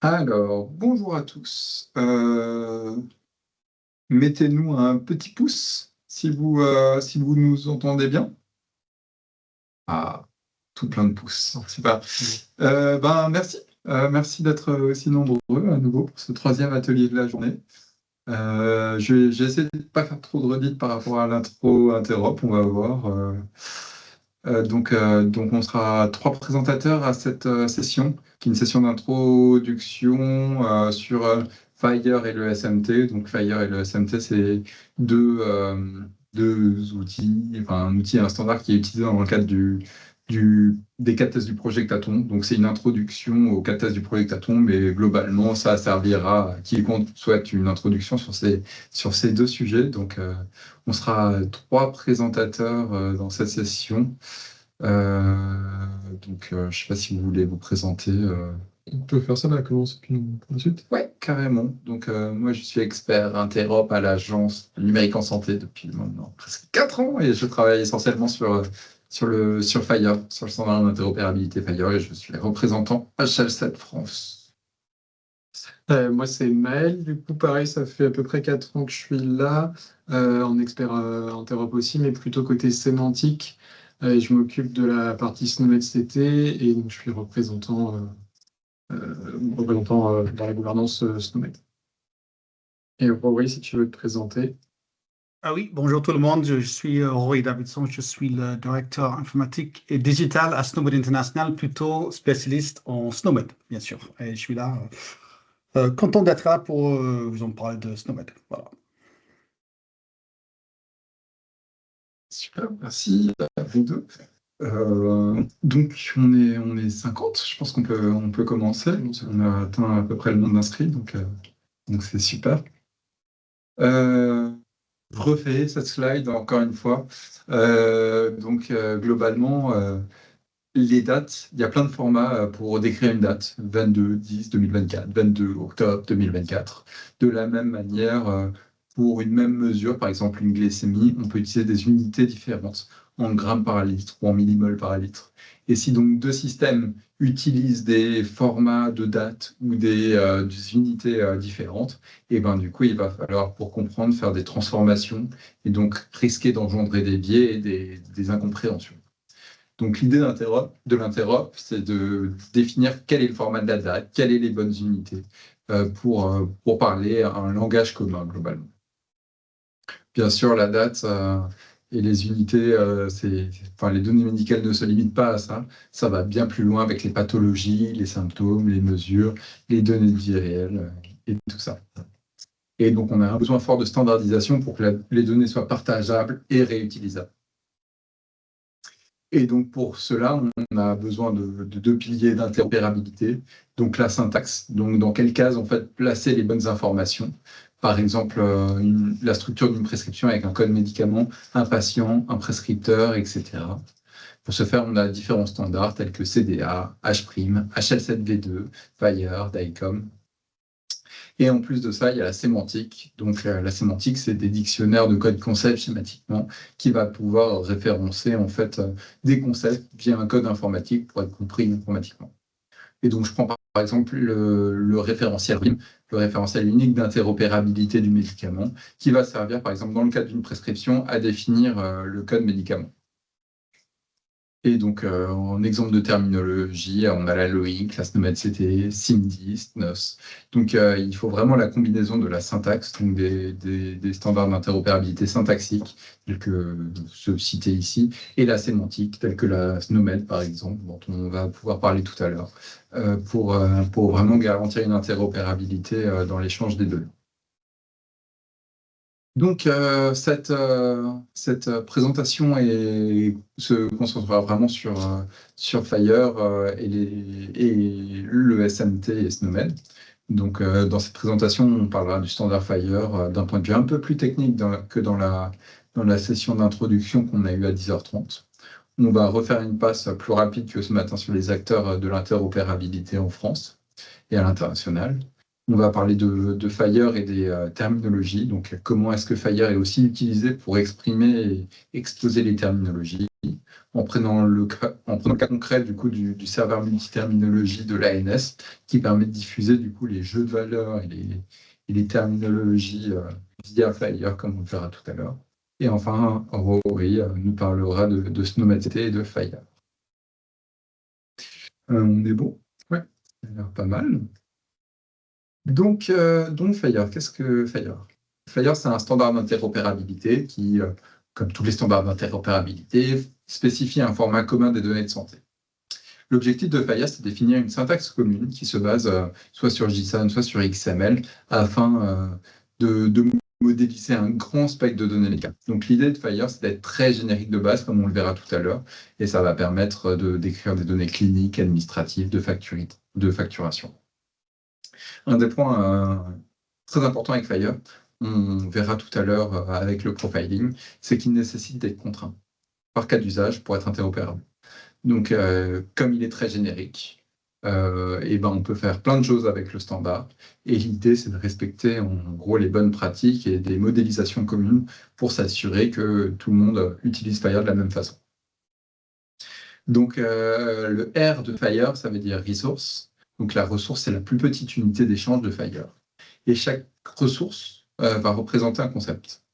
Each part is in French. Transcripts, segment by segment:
Alors, bonjour à tous. Mettez-nous un petit pouce si vous nous entendez bien. Ah, tout plein de pouces, super. Merci. Merci d'être aussi nombreux à nouveau pour ce troisième atelier de la journée. J'ai essayé de ne pas faire trop de redites par rapport à l'intro interop, on va voir. Donc, on sera 3 présentateurs à cette session, qui est une session d'introduction sur Fire et le SMT. Donc, Fire et le SMT, c'est deux outils, enfin un outil et un standard qui est utilisé dans le cadre des 4 tests du Project Atom. Donc, c'est une introduction aux 4 tests du Project Atom, mais globalement, ça servira à quiconque souhaite une introduction sur ces 2 sujets. Donc, on sera 3 présentateurs dans cette session. Je ne sais pas si vous voulez vous présenter. On peut faire ça, là, commencer puis ensuite. Ouais, carrément. Donc, moi, je suis expert interop à l'Agence numérique en santé depuis maintenant presque 4 ans et je travaille essentiellement sur Fire, sur le standard d'interopérabilité Fire, et je suis représentant HL7 France. Moi, c'est Maël. Du coup, pareil, ça fait à peu près 4 ans que je suis là, en expert interop aussi, mais plutôt côté sémantique. Et je m'occupe de la partie SNOMED CT, et donc je suis représentant dans la gouvernance SNOMED. Et Rory, si tu veux te présenter. Ah oui, bonjour tout le monde, je suis Rory Davidson, je suis le directeur informatique et digital à SNOMED International, plutôt spécialiste en SNOMED, bien sûr. Et je suis là, content d'être là pour vous en parler de SNOMED. Voilà. Super, merci à vous deux. Donc, on est 50, je pense qu'on peut commencer. On a atteint à peu près le nombre d'inscrits, donc c'est super. Refait cette slide encore une fois. Globalement, les dates, il y a plein de formats pour décrire une date, 22/10/2024, 22 octobre 2024. De la même manière, pour une même mesure, par exemple une glycémie, on peut utiliser des unités différentes, en grammes par litre ou en millimoles par litre. Et si donc 2 systèmes utilisent des formats de dates ou des unités différentes, et ben du coup, il va falloir, pour comprendre, faire des transformations et donc risquer d'engendrer des biais et des incompréhensions. Donc l'idée de l'interop, c'est de définir quel est le format de la date, quelles sont les bonnes unités pour parler un langage commun globalement. Bien sûr, la date et les unités, les données médicales ne se limitent pas à ça. Ça va bien plus loin avec les pathologies, les symptômes, les mesures, les données de vie réelle et tout ça. Et donc, on a un besoin fort de standardisation pour que les données soient partageables et réutilisables. Et donc, pour cela, on a besoin de 2 piliers d'interopérabilité. Donc, la syntaxe, donc dans quelle case, en fait, placer les bonnes informations. Par exemple, la structure d'une prescription avec un code médicament, un patient, un prescripteur, etc. Pour ce faire, on a différents standards tels que CDA, H', HL7V2, Fire, DICOM. Et en plus de ça, il y a la sémantique. Donc, la sémantique, c'est des dictionnaires de code concept schématiquement qui va pouvoir référencer en fait des concepts via un code informatique pour être compris informatiquement. Et donc, je prends par exemple le référentiel RIM, le référentiel unique d'interopérabilité du médicament, qui va servir par exemple dans le cadre d'une prescription à définir le code médicament. Et donc, en exemple de terminologie, on a la LOIC, la SNOMED-CT, SIMD, SNOS. Donc, il faut vraiment la combinaison de la syntaxe, donc des standards d'interopérabilité syntaxique, tels que ceux cités ici, et la sémantique, telle que la SNOMED, par exemple, dont on va pouvoir parler tout à l'heure, pour vraiment garantir une interopérabilité dans l'échange des données. Donc, cette présentation se concentrera vraiment sur Fire et le SMT et SNOMED. Donc, dans cette présentation, on parlera du standard Fire d'un point de vue un peu plus technique que dans la session d'introduction qu'on a eue à 10h30. On va refaire une passe plus rapide que ce matin sur les acteurs de l'interopérabilité en France et à l'international. On va parler de Fire et des terminologies. Donc, comment est-ce que Fire est aussi utilisé pour exprimer et exposer les terminologies. en prenant le cas concret du coup du serveur multiterminologie de l'ANS, qui permet de diffuser du coup les jeux de valeurs et les terminologies via Fire, comme on le verra tout à l'heure. Et enfin, Rory nous parlera de Snowmed et de Fire. On est bon? Ouais, ça a l'air pas mal. Donc Fire, qu'est-ce que Fire? Fire, c'est un standard d'interopérabilité qui, comme tous les standards d'interopérabilité, spécifie un format commun des données de santé. L'objectif de Fire, c'est de définir une syntaxe commune qui se base soit sur JSON, soit sur XML, afin de modéliser un grand spectre de données médicales. Donc l'idée de Fire, c'est d'être très générique de base, comme on le verra tout à l'heure, et ça va permettre de décrire des données cliniques, administratives, de facturation. Un des points très importants avec Fire, on verra tout à l'heure avec le profiling, c'est qu'il nécessite d'être contraint par cas d'usage pour être interopérable. Donc, comme il est très générique, on peut faire plein de choses avec le standard. Et l'idée, c'est de respecter en gros les bonnes pratiques et des modélisations communes pour s'assurer que tout le monde utilise Fire de la même façon. Donc, le R de Fire, ça veut dire resource. Donc, la ressource, c'est la plus petite unité d'échange de Fire. Et chaque ressource va représenter un concept.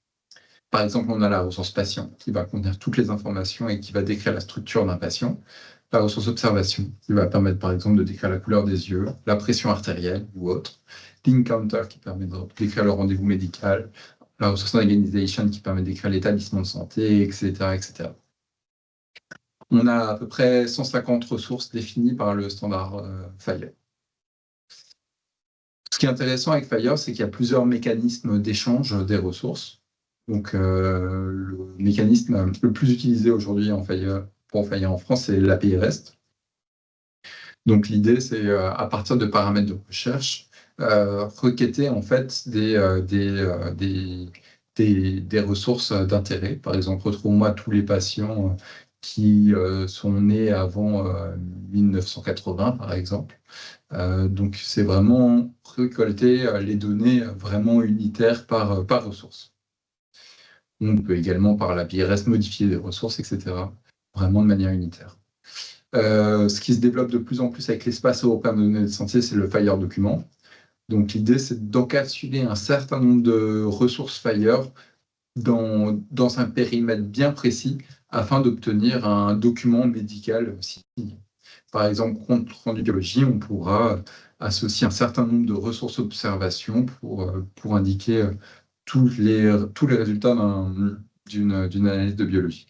Par exemple, on a la ressource patient qui va contenir toutes les informations et qui va décrire la structure d'un patient. La ressource observation qui va permettre, par exemple, de décrire la couleur des yeux, la pression artérielle ou autre. Link counter qui permet de décrire le rendez-vous médical. La ressource organization qui permet de décrire l'établissement de santé, etc., etc. On a à peu près 150 ressources définies par le standard Fire. Ce qui est intéressant avec Fire, c'est qu'il y a plusieurs mécanismes d'échange des ressources. Donc, le mécanisme le plus utilisé aujourd'hui pour Fire en France, c'est l'API REST. Donc, l'idée, c'est à partir de paramètres de recherche, requêter en fait des ressources d'intérêt. Par exemple, retrouve-moi tous les patients qui sont nés avant 1980, par exemple. Donc, c'est vraiment récolter les données vraiment unitaires par ressource. On peut également, par l'API REST, modifier des ressources, etc., vraiment de manière unitaire. Ce qui se développe de plus en plus avec l'espace européen de données de santé, c'est le Fire document. Donc, l'idée, c'est d'encapsuler un certain nombre de ressources Fire dans un périmètre bien précis afin d'obtenir un document médical signé. Par exemple, compte rendu biologie, on pourra associer un certain nombre de ressources observation pour indiquer tous les résultats d'une analyse de biologie.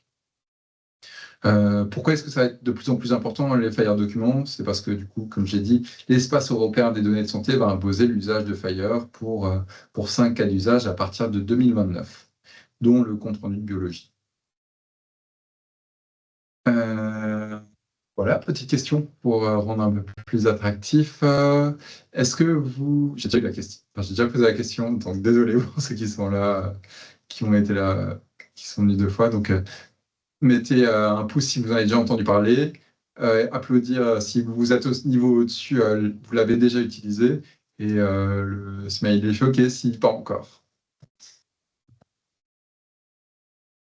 Pourquoi est-ce que ça va être de plus en plus important, les Fire documents? C'est parce que, du coup, comme j'ai dit, l'espace européen des données de santé va imposer l'usage de Fire pour 5 cas d'usage à partir de 2029, dont le compte rendu de biologie. Voilà, petite question pour rendre un peu plus attractif. Est-ce que vous... J'ai déjà eu la question. Enfin, j'ai déjà posé la question, donc désolé pour ceux qui sont là, qui ont été là, qui sont venus 2 fois. Donc, mettez un pouce si vous en avez déjà entendu parler. Applaudir si vous êtes au niveau au-dessus, vous l'avez déjà utilisé. Et le smiley choqué si pas encore.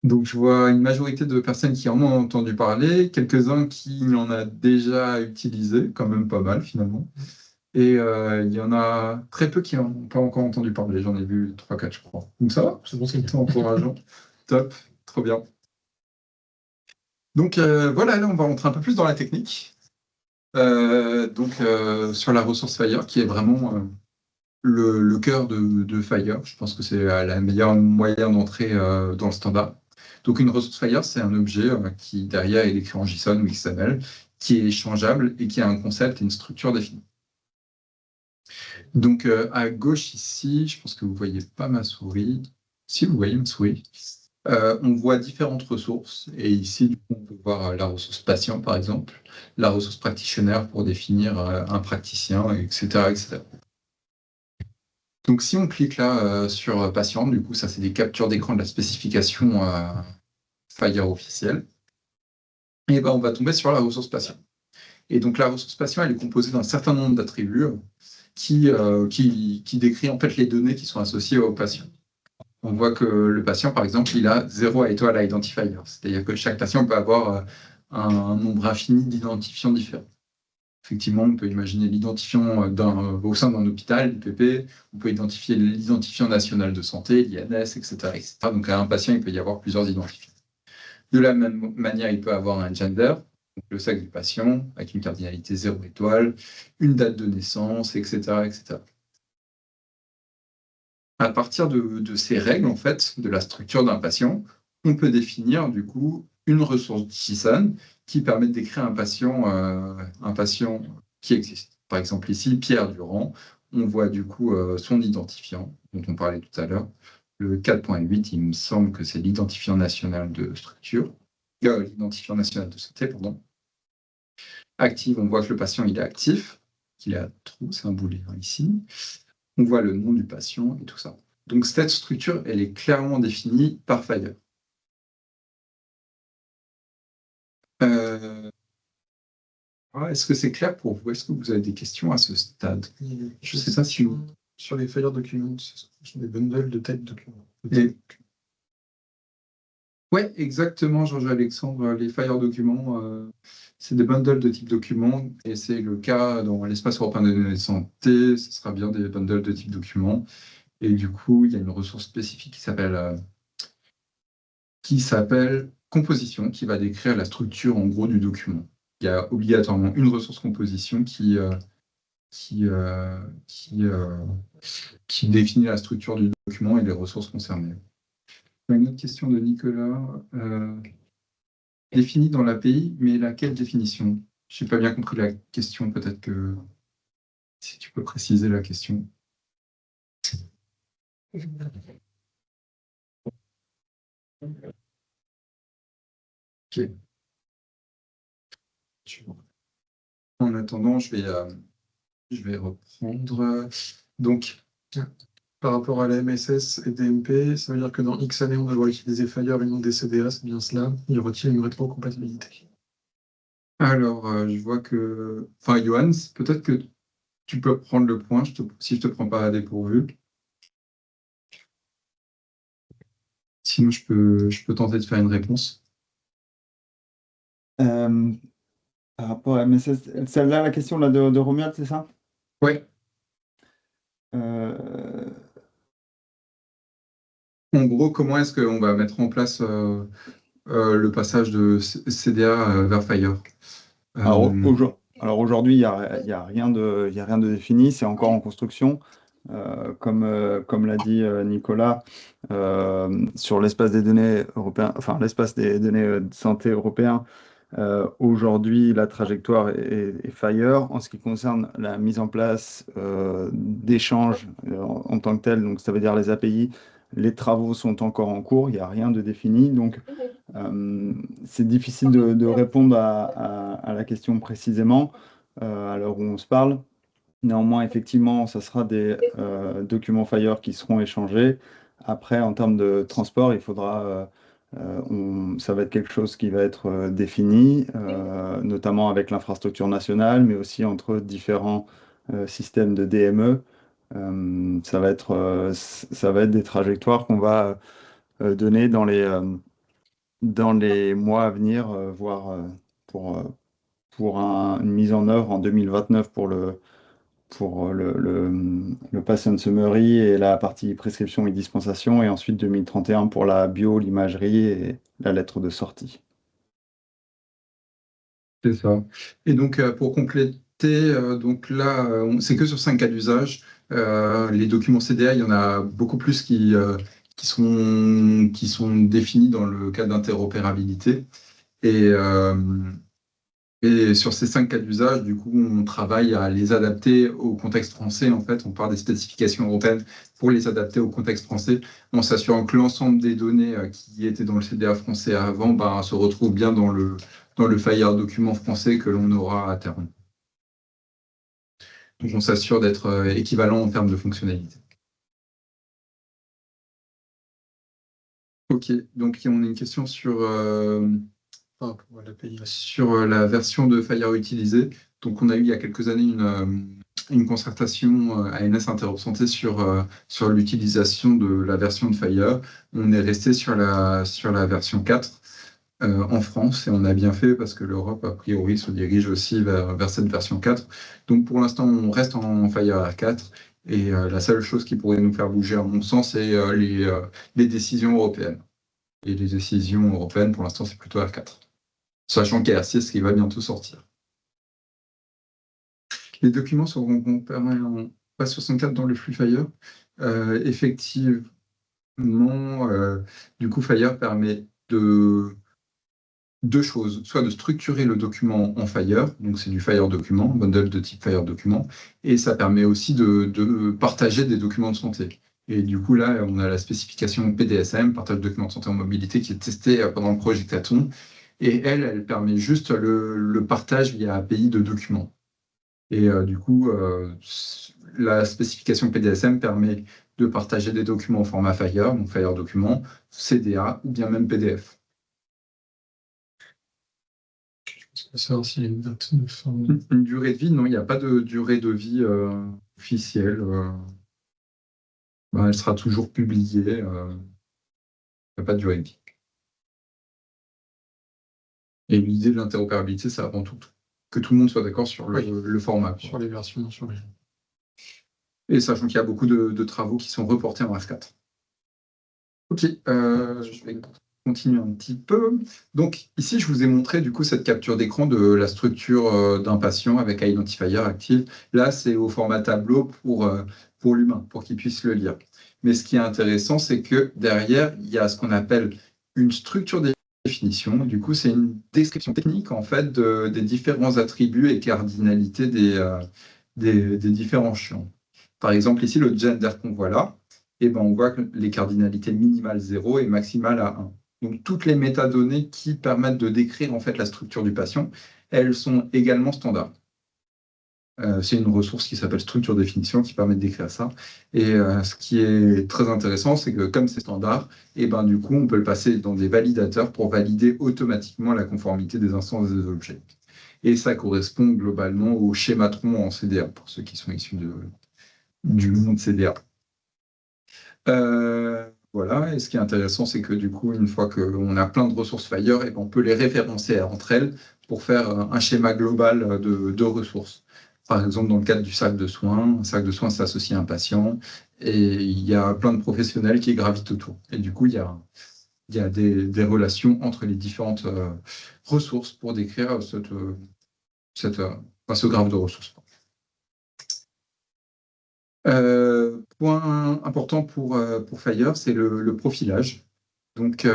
Donc, je vois une majorité de personnes qui en ont entendu parler, quelques-uns qui en ont déjà utilisé, quand même pas mal finalement. Et il y en a très peu qui n'en ont pas encore entendu parler. J'en ai vu 3-4, je crois. Donc ça va, c'est bon, c'est encourageant. Top, trop bien. Donc voilà, là, on va rentrer un peu plus dans la technique. Sur la ressource Fire, qui est vraiment le cœur de Fire. Je pense que c'est la meilleure moyen d'entrer dans le standard. Donc, une ressource Fire, c'est un objet qui, derrière, est écrit en JSON ou XML, qui est échangeable et qui a un concept et une structure définie. Donc, à gauche, ici, je pense que vous ne voyez pas ma souris. Si vous voyez ma souris, on voit différentes ressources. Et ici, du coup, on peut voir la ressource patient, par exemple, la ressource practitioner pour définir un praticien, etc., etc. Donc, si on clique là sur patient, du coup, ça, c'est des captures d'écran de la spécification Fire officielle. Et on va tomber sur la ressource patient. Et donc, la ressource patient, elle est composée d'un certain nombre d'attributs qui décrit en fait les données qui sont associées au patient. on voit que le patient, par exemple, il a 0 étoile à identifier. C'est-à-dire que chaque patient peut avoir un nombre infini d'identifiants différents. Effectivement, on peut imaginer l'identifiant au sein d'un hôpital, l'IPP, on peut identifier l'identifiant national de santé, l'INS, etc., etc. Donc, à un patient, il peut y avoir plusieurs identifiants. De la même manière, il peut avoir un gender, donc le sexe du patient, avec une cardinalité 0 étoile, une date de naissance, etc., etc. À partir de ces règles, en fait, de la structure d'un patient, on peut définir, du coup, une ressource JSON qui permet de décrire un patient qui existe. Par exemple, ici, Pierre Durand, on voit du coup son identifiant, dont on parlait tout à l'heure. Le 4.8, il me semble que c'est l'identifiant national de structure, l'identifiant national de santé, pardon. Active, on voit que le patient, il est actif, qu'il a trou, c'est un boulet ici. On voit le nom du patient et tout ça. Donc, cette structure, elle est clairement définie par Fire. Est-ce que c'est clair pour vous? Est-ce que vous avez des questions à ce stade? Je ne sais pas si sur les Fire documents, ce sont des bundles de têtes documents. Oui, exactement, Georges-Alexandre. Les Fire documents, c'est des bundles de type document, et c'est le cas dans l'espace européen de données de santé. Ce sera bien des bundles de type document. Et du coup, il y a une ressource spécifique qui s'appelle composition, qui va décrire la structure en gros du document. Il y a obligatoirement une ressource composition qui définit la structure du document et les ressources concernées. Une autre question de Nicolas. Définie dans l'API, mais laquelle définition? Je n'ai pas bien compris la question, peut-être que si tu peux préciser la question. Ok. En attendant, je vais reprendre. Donc, par rapport à la MSS et DMP, ça veut dire que dans X années, on va devoir utiliser Fire et non des CDA, c'est bien cela. Il retire une rétrocompatibilité. Alors, je vois que... Enfin, Johan, peut-être que tu peux prendre le point si je ne te prends pas à dépourvu. Sinon, je peux tenter de faire une réponse. Par rapport à MSS, celle-là, la question là, de Romuald, c'est ça? Oui. En gros, comment est-ce qu'on va mettre en place le passage de CDA vers Fire? Alors aujourd'hui, il n'y a rien de défini, c'est encore en construction. Comme l'a dit Nicolas, sur l'espace des données européen, enfin l'espace des données de santé européen, aujourd'hui la trajectoire est Fire. En ce qui concerne la mise en place d'échanges en tant que tel, donc ça veut dire les API, les travaux sont encore en cours, il n'y a rien de défini. Donc c'est difficile de répondre à la question précisément à l'heure où on se parle. Néanmoins, effectivement, ça sera des documents Fire qui seront échangés. Après, en termes de transport, il faudra, ça va être quelque chose qui va être défini, notamment avec l'infrastructure nationale, mais aussi entre différents systèmes de DME. Ça va être des trajectoires qu'on va donner dans les mois à venir, voire pour une mise en œuvre en 2029 pour le patient summary et la partie prescription et dispensation, et ensuite 2031 pour la bio, l'imagerie et la lettre de sortie. C'est ça. Et donc, pour compléter, donc là, c'est que sur 5 cas d'usage. Les documents CDA, il y en a beaucoup plus qui sont définis dans le cadre d'interopérabilité. Et sur ces 5 cas d'usage, du coup, on travaille à les adapter au contexte français. En fait, on part des spécifications européennes pour les adapter au contexte français, en s'assurant que l'ensemble des données qui étaient dans le CDA français avant se retrouvent bien dans le Fire document français que l'on aura à terme. Donc, on s'assure d'être équivalent en termes de fonctionnalité. OK, donc on a une question sur la version de Fire utilisée. Donc, on a eu il y a quelques années une concertation ANS Interop Santé sur l'utilisation de la version de Fire. On est resté sur la version 4 en France, et on a bien fait parce que l'Europe, a priori, se dirige aussi vers cette version 4. Donc pour l'instant, on reste en Fire R4, et la seule chose qui pourrait nous faire bouger, à mon sens, c'est les décisions européennes. Et les décisions européennes, pour l'instant, c'est plutôt R4. Sachant qu'il y a R6 qui va bientôt sortir. Les documents seront comparés en base64 dans le flux Fire. Effectivement, du coup, Fire permet deux choses, soit de structurer le document en Fire, donc c'est du Fire document, bundle de type Fire document, et ça permet aussi de partager des documents de santé. Et du coup, là, on a la spécification PDSM, partage de documents de santé en mobilité, qui est testée pendant le projet Caton, et elle permet juste le partage via API de documents. Et du coup, la spécification PDSM permet de partager des documents au format Fire, donc Fire document, CDA ou bien même PDF. Savoir s'il y a une date de fin. Une durée de vie, non, il n'y a pas de durée de vie officielle. Elle sera toujours publiée. Il n'y a pas de durée de vie. Et l'idée de l'interopérabilité, c'est avant tout que tout le monde soit d'accord sur le format. Sur les versions, sur les... Et sachant qu'il y a beaucoup de travaux qui sont reportés en F4. Ok, je vais continuer un petit peu. Donc ici, je vous ai montré du coup cette capture d'écran de la structure d'un patient avec Identifier active. Là, c'est au format tableau pour l'humain, pour qu'il puisse le lire. Mais ce qui est intéressant, c'est que derrière, il y a ce qu'on appelle une structure de définition. Du coup, c'est une description technique en fait des différents attributs et cardinalités des différents champs. Par exemple, ici, le gender qu'on voit là, et ben, on voit que les cardinalités minimales 0 et maximales à 1. Donc, toutes les métadonnées qui permettent de décrire en fait la structure du patient, elles sont également standards. C'est une ressource qui s'appelle structure définition qui permet de décrire ça. Et ce qui est très intéressant, c'est que comme c'est standard, et ben, du coup, on peut le passer dans des validateurs pour valider automatiquement la conformité des instances des objets. Et ça correspond globalement au schématron en CDA, pour ceux qui sont issus du monde CDA. Voilà, et ce qui est intéressant, c'est que du coup, une fois qu'on a plein de ressources Fire, et ben, on peut les référencer entre elles pour faire un schéma global de ressources. Par exemple, dans le cadre du sac de soins, un sac de soins s'associe à un patient, et il y a plein de professionnels qui gravitent autour. Et du coup, il y a des relations entre les différentes ressources pour décrire ce graphe de ressources. Point important pour Fire, c'est le profilage. Donc,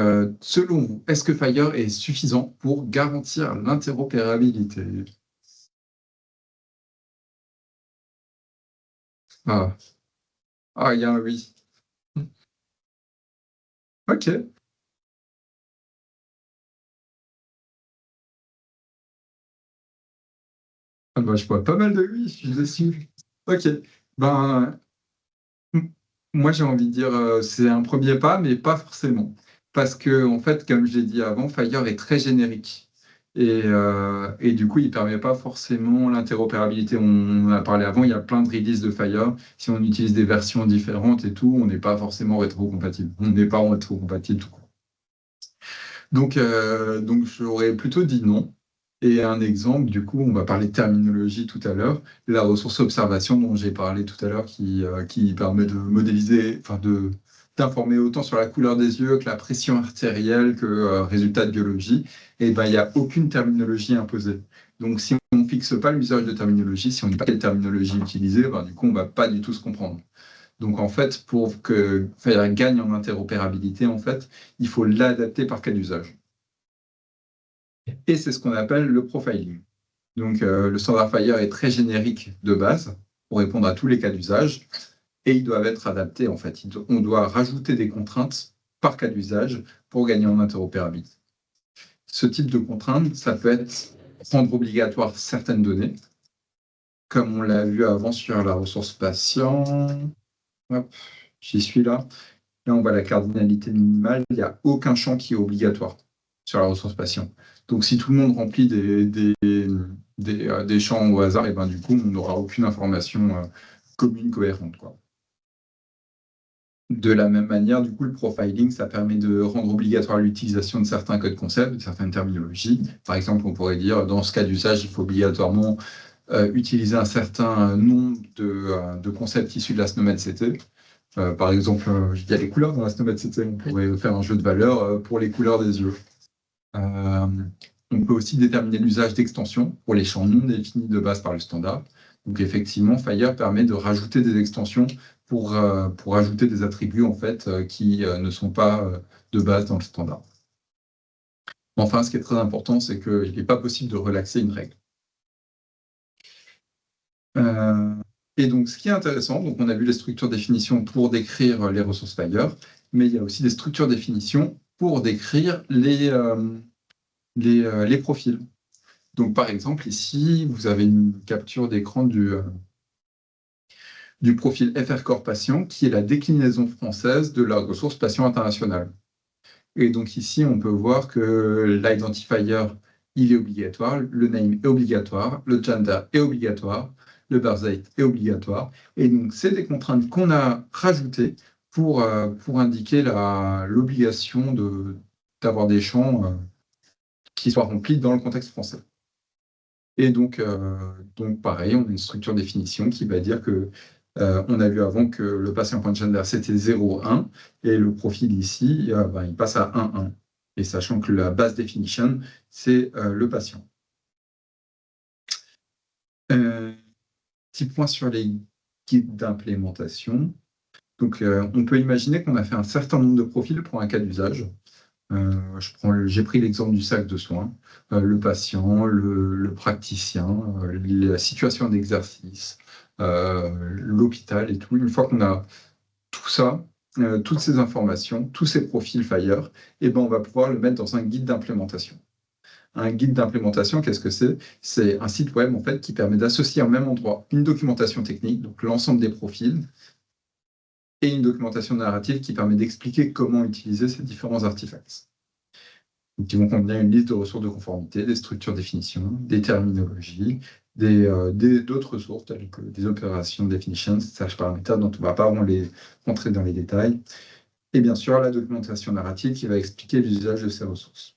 selon vous, est-ce que Fire est suffisant pour garantir l'interopérabilité? Ah, il y a un oui. Ok. Ah bah, je vois pas mal de oui, je suis déçu. Ok. Ben, moi, j'ai envie de dire, c'est un premier pas, mais pas forcément. Parce que, en fait, comme je l'ai dit avant, Fire est très générique. Et du coup, il ne permet pas forcément l'interopérabilité. On en a parlé avant, il y a plein de releases de Fire. Si on utilise des versions différentes et tout, on n'est pas forcément rétro-compatible. On n'est pas rétro-compatible tout court. Donc j'aurais plutôt dit non. Et un exemple, du coup, on va parler de terminologie tout à l'heure. La ressource observation dont j'ai parlé tout à l'heure qui permet de modéliser, enfin d'informer autant sur la couleur des yeux que la pression artérielle que résultat de biologie, et ben, il n'y a aucune terminologie imposée. Donc, si on ne fixe pas l'usage de terminologie, si on ne dit pas quelle terminologie utiliser, ben, du coup, on ne va pas du tout se comprendre. Donc, en fait, pour que Fire gagne en interopérabilité, en fait, il faut l'adapter par cas d'usage. Et c'est ce qu'on appelle le profiling. Donc, le standard Fire est très générique de base pour répondre à tous les cas d'usage. Et ils doivent être adaptés, en fait. On doit rajouter des contraintes par cas d'usage pour gagner en interopérabilité. Ce type de contrainte, ça peut être rendre obligatoire certaines données, comme on l'a vu avant sur la ressource patient. Hop, j'y suis là. Là, on voit la cardinalité minimale. Il n'y a aucun champ qui est obligatoire sur la ressource patient. Donc, si tout le monde remplit des champs au hasard, et ben, du coup, on n'aura aucune information commune, cohérente, quoi. De la même manière, du coup, le profiling, ça permet de rendre obligatoire l'utilisation de certains codes concepts, de certaines terminologies. Par exemple, on pourrait dire, dans ce cas d'usage, il faut obligatoirement utiliser un certain nombre de concepts issus de la SNOMED-CT. Par exemple, il y a les couleurs dans la SNOMED-CT. On pourrait faire un jeu de valeurs pour les couleurs des yeux. On peut aussi déterminer l'usage d'extensions pour les champs non définis de base par le standard. Donc effectivement, Fire permet de rajouter des extensions pour ajouter des attributs en fait, qui ne sont pas de base dans le standard. Enfin, ce qui est très important, c'est qu'il n'est pas possible de relaxer une règle. Et donc, ce qui est intéressant, donc on a vu les structures définitions pour décrire les ressources Fire, mais il y a aussi des structures définitions pour décrire les profils. Donc, par exemple, ici, vous avez une capture d'écran du profil FR Corps patient, qui est la déclinaison française de la ressource patient internationale. Et donc ici, on peut voir que l'identifier, il est obligatoire, le name est obligatoire, le gender est obligatoire, le birth date est obligatoire. Et donc, c'est des contraintes qu'on a rajoutées pour indiquer l'obligation d'avoir des champs qui soient remplis dans le contexte français. Et donc pareil, on a une structure définition qui va dire que on a vu avant que le patient.gender c'était 0,1 et le profil ici, il passe à 1,1. Et sachant que la base definition, c'est le patient. Petit point sur les guides d'implémentation. Donc, on peut imaginer qu'on a fait un certain nombre de profils pour un cas d'usage. J'ai pris l'exemple du sac de soins, le patient, le praticien, la situation d'exercice, l'hôpital et tout. Une fois qu'on a tout ça, toutes ces informations, tous ces profils Fire, et ben on va pouvoir le mettre dans un guide d'implémentation. Un guide d'implémentation, qu'est-ce que c'est? C'est un site web en fait, qui permet d'associer au même endroit une documentation technique, donc l'ensemble des profils, et une documentation narrative qui permet d'expliquer comment utiliser ces différents artefacts. Donc, ils vont contenir une liste de ressources de conformité, des structures de définition, des terminologies, d'autres ressources telles que des opérations de definition, slash paraméters, dont on ne va pas rentrer dans les détails. Et bien sûr, la documentation narrative qui va expliquer l'usage de ces ressources.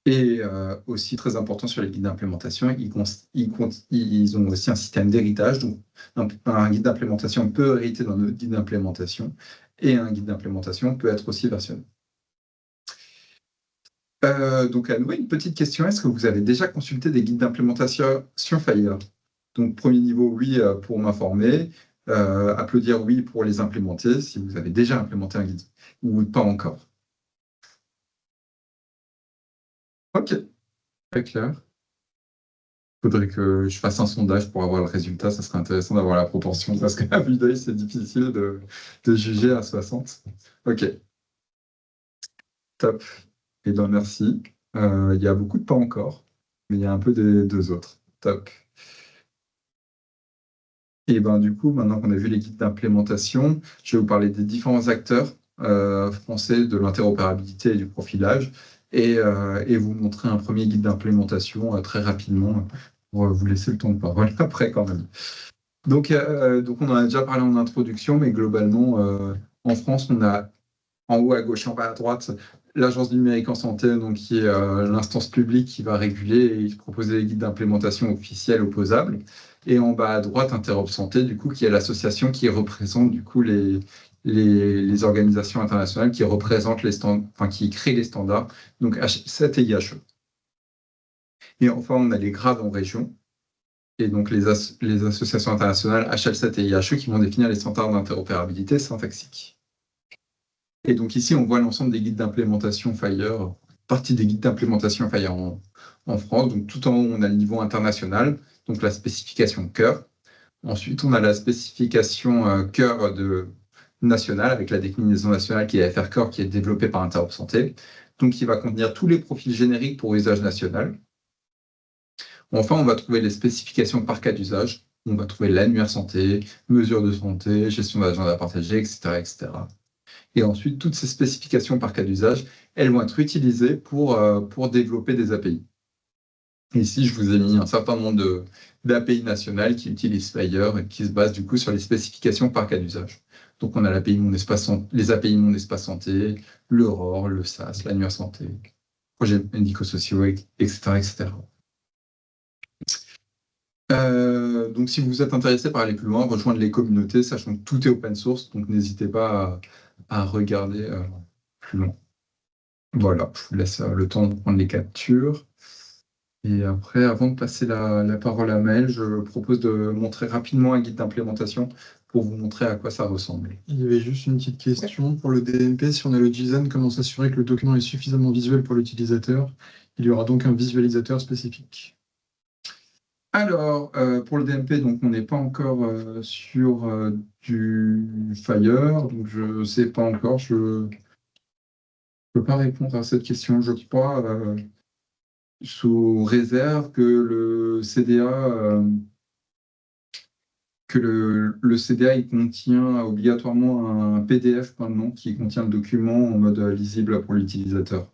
Et aussi très important sur les guides d'implémentation, ils ont aussi un système d'héritage. Donc, un guide d'implémentation peut hériter d'un autre guide d'implémentation et un guide d'implémentation peut être aussi versionné. Donc, à nouveau, une petite question. Est-ce que vous avez déjà consulté des guides d'implémentation Fire? Donc, premier niveau, oui, pour m'informer. Applaudir, oui, pour les implémenter, si vous avez déjà implémenté un guide ou pas encore. Ok, très clair. Il faudrait que je fasse un sondage pour avoir le résultat. Ça serait intéressant d'avoir la proportion parce qu'à vue d'œil, c'est difficile de juger à 60. Ok. Top. Et bien, merci. Il y a beaucoup de pas encore, mais il y a un peu des deux autres. Top. Et ben du coup, maintenant qu'on a vu les guides d'implémentation, je vais vous parler des différents acteurs français de l'interopérabilité et du profilage. Et vous montrer un premier guide d'implémentation très rapidement pour vous laisser le temps de parole après quand même. Donc on en a déjà parlé en introduction, mais globalement, en France, on a en haut à gauche et en bas à droite l'Agence du numérique en santé, donc, qui est l'instance publique qui va réguler et proposer les guides d'implémentation officiels opposables. Et en bas à droite, Interop Santé, du coup, qui est l'association qui représente du coup les organisations internationales qui représentent qui créent les standards, donc H7 et IHE. Et enfin, on a les grades en région, et donc les associations internationales HL7 et IHE qui vont définir les standards d'interopérabilité syntaxique. Et donc ici, on voit l'ensemble des guides d'implémentation Fire, partie des guides d'implémentation Fire en France. Donc tout en haut, on a le niveau international, donc la spécification cœur. Ensuite, on a la spécification cœur nationale, avec la déclinaison nationale qui est FR Corps, qui est développée par Interop Santé, donc qui va contenir tous les profils génériques pour usage national. Enfin, on va trouver les spécifications par cas d'usage. On va trouver l'annuaire santé, mesures de santé, gestion d'agenda partagé, etc., etc. Et ensuite, toutes ces spécifications par cas d'usage, elles vont être utilisées pour développer des API. Ici, je vous ai mis un certain nombre d'API nationales qui utilisent Fire et qui se basent du coup sur les spécifications par cas d'usage. Donc, on a les API Mon Espace Santé, l'Aurore, le SAS, l'Annuaire Santé, projets médico-sociaux, etc., etc. Donc, si vous êtes intéressé par aller plus loin, rejoindre les communautés, sachant que tout est open source, donc n'hésitez pas à regarder plus loin. Voilà, je vous laisse le temps de prendre les captures. Et après, avant de passer la parole à Maël, je propose de montrer rapidement un guide d'implémentation pour vous montrer à quoi ça ressemble. Il y avait juste une petite question pour le DMP. Si on a le JSON, comment s'assurer que le document est suffisamment visuel pour l'utilisateur? Il y aura donc un visualisateur spécifique. Alors, pour le DMP, donc, on n'est pas encore sur du Fire, donc je ne sais pas encore, je ne peux pas répondre à cette question. Je crois, sous réserve que le CDA, le CDA il contient obligatoirement un PDF maintenant qui contient le document en mode lisible pour l'utilisateur.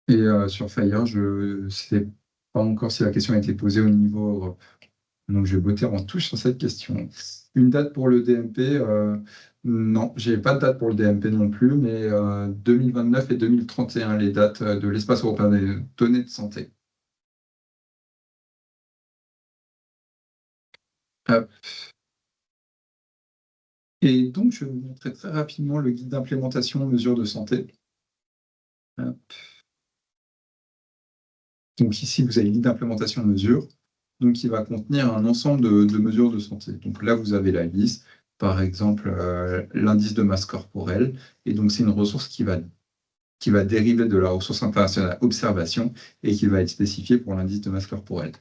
Et sur Fire, je ne sais pas encore si la question a été posée au niveau Europe. Donc, je vais botter en touche sur cette question. Une date pour le DMP, non, je n'ai pas de date pour le DMP non plus, mais 2029 et 2031, les dates de l'espace européen des données de santé. Hop. Et donc, je vais vous montrer très rapidement le guide d'implémentation aux mesures de santé. Hop. Donc ici, vous avez le guide d'implémentation de mesures. Donc, il va contenir un ensemble de mesures de santé. Donc là, vous avez la liste, par exemple, l'indice de masse corporelle. Et donc, c'est une ressource qui va dériver de la ressource internationale observation et qui va être spécifiée pour l'indice de masse corporelle.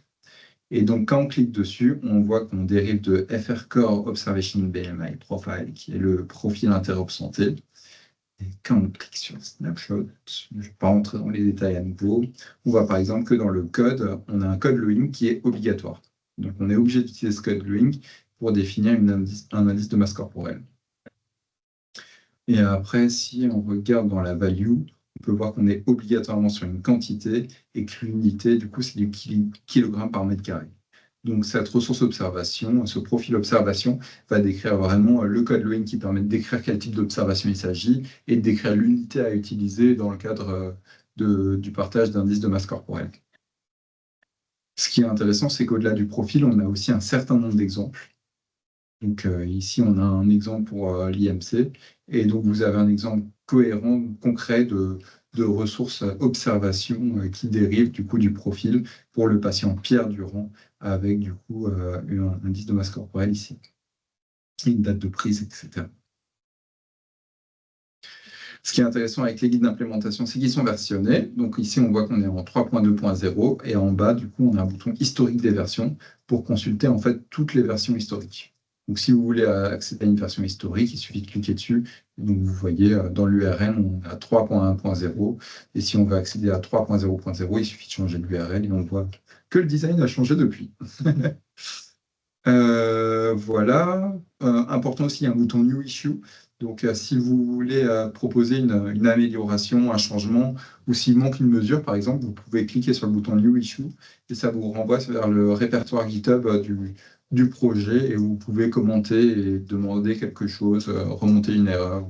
Et donc, quand on clique dessus, on voit qu'on dérive de FR Core Observation BMI Profile, qui est le profil interop santé. Et quand on clique sur Snapshot, je ne vais pas rentrer dans les détails à nouveau, on voit par exemple que dans le code, on a un code Lewin qui est obligatoire. Donc, on est obligé d'utiliser ce code Lewin pour définir un indice de masse corporelle. Et après, si on regarde dans la value, on peut voir qu'on est obligatoirement sur une quantité et que l'unité, du coup, c'est du kilogramme par mètre carré. Donc, cette ressource observation, ce profil observation, va décrire vraiment le code Lewin qui permet de décrire quel type d'observation il s'agit et de décrire l'unité à utiliser dans le cadre du partage d'indices de masse corporelle. Ce qui est intéressant, c'est qu'au-delà du profil, on a aussi un certain nombre d'exemples. Donc ici, on a un exemple pour l'IMC. Et donc, vous avez un exemple cohérent, concret de ressources observation qui dérivent du coup du profil pour le patient Pierre Durand avec du coup un indice de masse corporelle ici, une date de prise, etc. Ce qui est intéressant avec les guides d'implémentation, c'est qu'ils sont versionnés. Donc ici, on voit qu'on est en 3.2.0 et en bas, du coup, on a un bouton historique des versions pour consulter en fait toutes les versions historiques. Donc, si vous voulez accéder à une version historique, il suffit de cliquer dessus. Donc, vous voyez, dans l'URL, on a 3.1.0. Et si on veut accéder à 3.0.0, il suffit de changer l'URL et on voit que le design a changé depuis. Voilà. Important aussi, un bouton New Issue. Donc, si vous voulez proposer une amélioration, un changement, ou s'il manque une mesure, par exemple, vous pouvez cliquer sur le bouton New Issue et ça vous renvoie vers le répertoire GitHub du projet et vous pouvez commenter et demander quelque chose, remonter une erreur.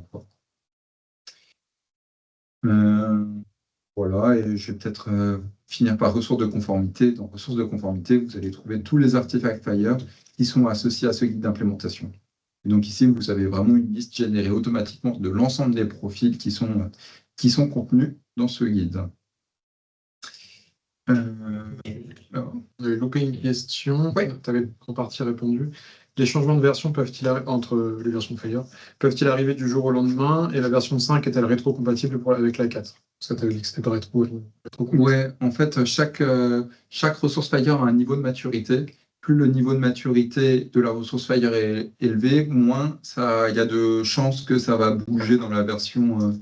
Voilà, et je vais peut-être finir par ressources de conformité. Dans ressources de conformité, vous allez trouver tous les artefacts Fire qui sont associés à ce guide d'implémentation. Et donc ici, vous avez vraiment une liste générée automatiquement de l'ensemble des profils qui sont contenus dans ce guide. On avait loupé une question, ouais. Tu avais en partie répondu. Les changements de version peuvent-ils entre les versions Fire peuvent-ils arriver du jour au lendemain et la version 5 est-elle rétro-compatible avec la 4? Parce que tu avais dit que c'était pas rétro-compatible. Ouais, en fait, chaque ressource Fire a un niveau de maturité. Plus le niveau de maturité de la ressource Fire est élevé, moins il y a de chances que ça va bouger dans la version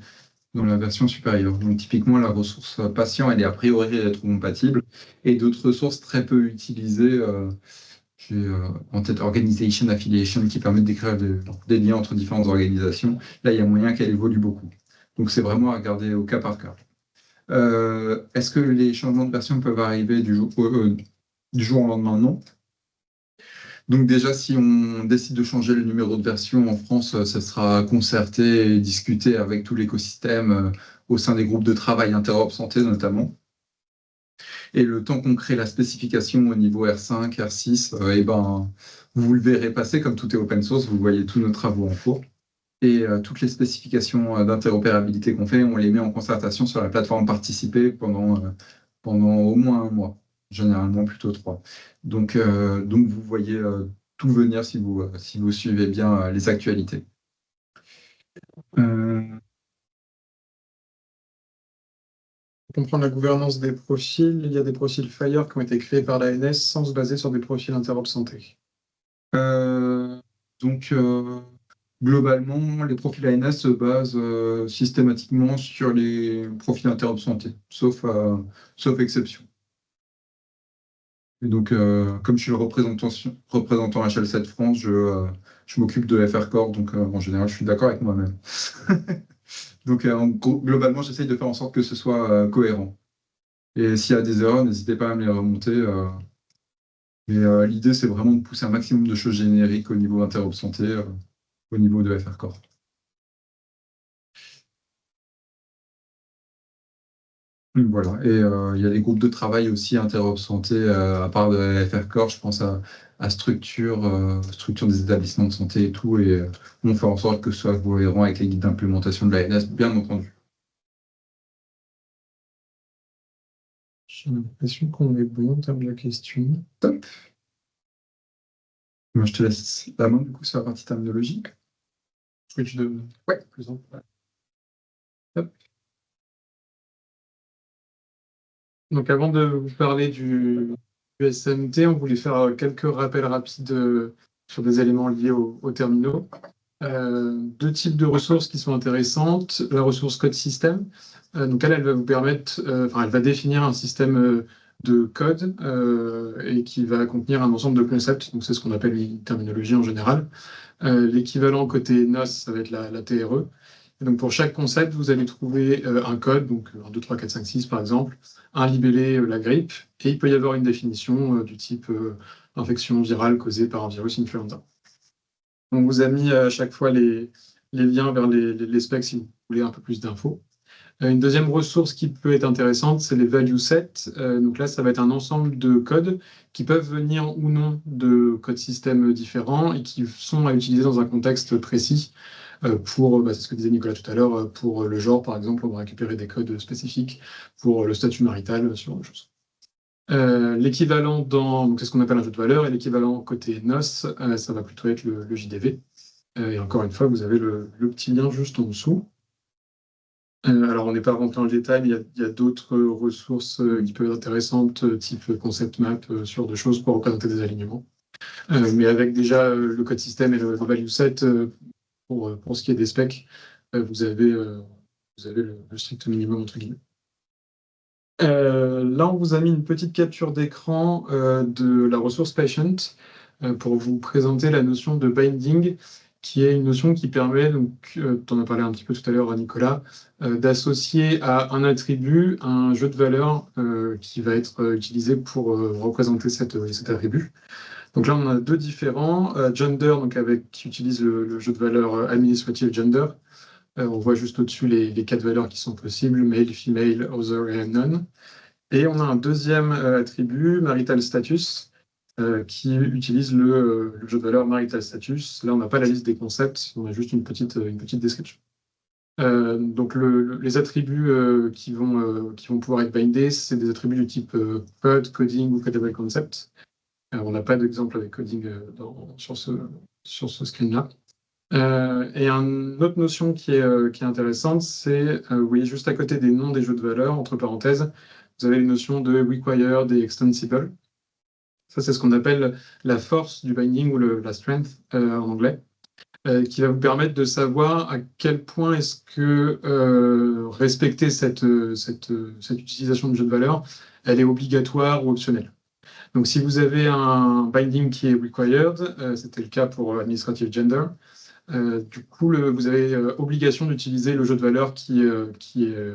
supérieure. Donc, typiquement, la ressource patient, elle est a priori rétro-compatible. Et d'autres ressources très peu utilisées, j'ai en tête Organization Affiliation, qui permet de décrire des liens entre différentes organisations. Là, il y a moyen qu'elle évolue beaucoup. Donc, c'est vraiment à regarder au cas par cas. Est-ce que les changements de version peuvent arriver du jour au lendemain? Non. Donc déjà, si on décide de changer le numéro de version en France, ça sera concerté et discuté avec tout l'écosystème au sein des groupes de travail Interop Santé notamment. Et le temps qu'on crée la spécification au niveau R5, R6, eh ben, vous le verrez passer, comme tout est open source, vous voyez tous nos travaux en cours. Et toutes les spécifications d'interopérabilité qu'on fait, on les met en concertation sur la plateforme participée pendant au moins un mois, généralement plutôt 3. Donc vous voyez tout venir si vous suivez bien les actualités. Pour comprendre la gouvernance des profils, il y a des profils FHIR qui ont été créés par l'ANS sans se baser sur des profils Interop Santé. Globalement, les profils ANS se basent systématiquement sur les profils Interop Santé, sauf exception. Et donc, comme je suis le représentant HL7 France, je m'occupe de FR Corps, donc en général, je suis d'accord avec moi-même. Donc, globalement, j'essaye de faire en sorte que ce soit cohérent. Et s'il y a des erreurs, n'hésitez pas à me les remonter. Mais l'idée, c'est vraiment de pousser un maximum de choses génériques au niveau Interop Santé, au niveau de FR Corps. Voilà, et il y a des groupes de travail aussi Interop Santé, à part de FR Corps, je pense à structure des établissements de santé et tout, et on fait en sorte que ce soit cohérent avec les guides d'implémentation de l'ANS, bien entendu. J'ai l'impression qu'on est bon en termes de questions. Top. Moi, je te laisse la main, du coup, sur la partie terminologique. Switch de... Ouais. Plus en plus. Hop. Donc, avant de vous parler du SMT, on voulait faire quelques rappels rapides sur des éléments liés aux terminaux. Deux types de ressources qui sont intéressantes. La ressource code system. Donc, elle va vous permettre, elle va définir un système de code et qui va contenir un ensemble de concepts. Donc, c'est ce qu'on appelle une terminologie en général. L'équivalent côté NOS, ça va être la TRE. Et donc, pour chaque concept, vous allez trouver un code, donc 1, 2, 3, 4, 5, 6 par exemple, un libellé, la grippe, et il peut y avoir une définition du type infection virale causée par un virus influenza. On vous a mis à chaque fois les liens vers les specs si vous voulez un peu plus d'infos. Une deuxième ressource qui peut être intéressante, c'est les value sets. Donc là, ça va être un ensemble de codes qui peuvent venir ou non de codes systèmes différents et qui sont à utiliser dans un contexte précis. C'est ce que disait Nicolas tout à l'heure, pour le genre, par exemple, on va récupérer des codes spécifiques pour le statut marital, ce genre de choses. L'équivalent donc c'est ce qu'on appelle un jeu de valeur, et l'équivalent côté NOS, ça va plutôt être le JDV. Et encore une fois, vous avez le petit lien juste en dessous. Alors, on n'est pas rentré dans le détail, mais il y a d'autres ressources qui peuvent être intéressantes, type concept map, ce genre de choses pour représenter des alignements. Mais avec déjà le code système et le value set, pour ce qui est des specs, vous avez le strict minimum, entre guillemets. Là, on vous a mis une petite capture d'écran de la ressource patient pour vous présenter la notion de binding, qui est une notion qui permet, donc, tu en as parlé un petit peu tout à l'heure, Nicolas, d'associer à un attribut un jeu de valeurs qui va être utilisé pour représenter cet attribut. Donc là, on a deux différents. Gender, donc qui utilise le jeu de valeurs administrative gender. On voit juste au-dessus les 4 valeurs qui sont possibles, male, female, other et unknown. Et on a un deuxième attribut, marital status, qui utilise le jeu de valeurs marital status. Là, on n'a pas la liste des concepts, on a juste une petite description. Donc les attributs qui vont pouvoir être bindés, c'est des attributs du type code, coding ou codable concept. On n'a pas d'exemple avec coding sur ce screen-là. Et une autre notion qui est intéressante, c'est, vous voyez juste à côté des noms des jeux de valeurs, entre parenthèses, vous avez une notion de required et extensible. Ça, c'est ce qu'on appelle la force du binding ou la strength en anglais, qui va vous permettre de savoir à quel point est-ce que respecter cette utilisation de jeu de valeur, elle est obligatoire ou optionnelle. Donc, si vous avez un binding qui est required, c'était le cas pour administrative gender, du coup, vous avez obligation d'utiliser le jeu de valeurs qui est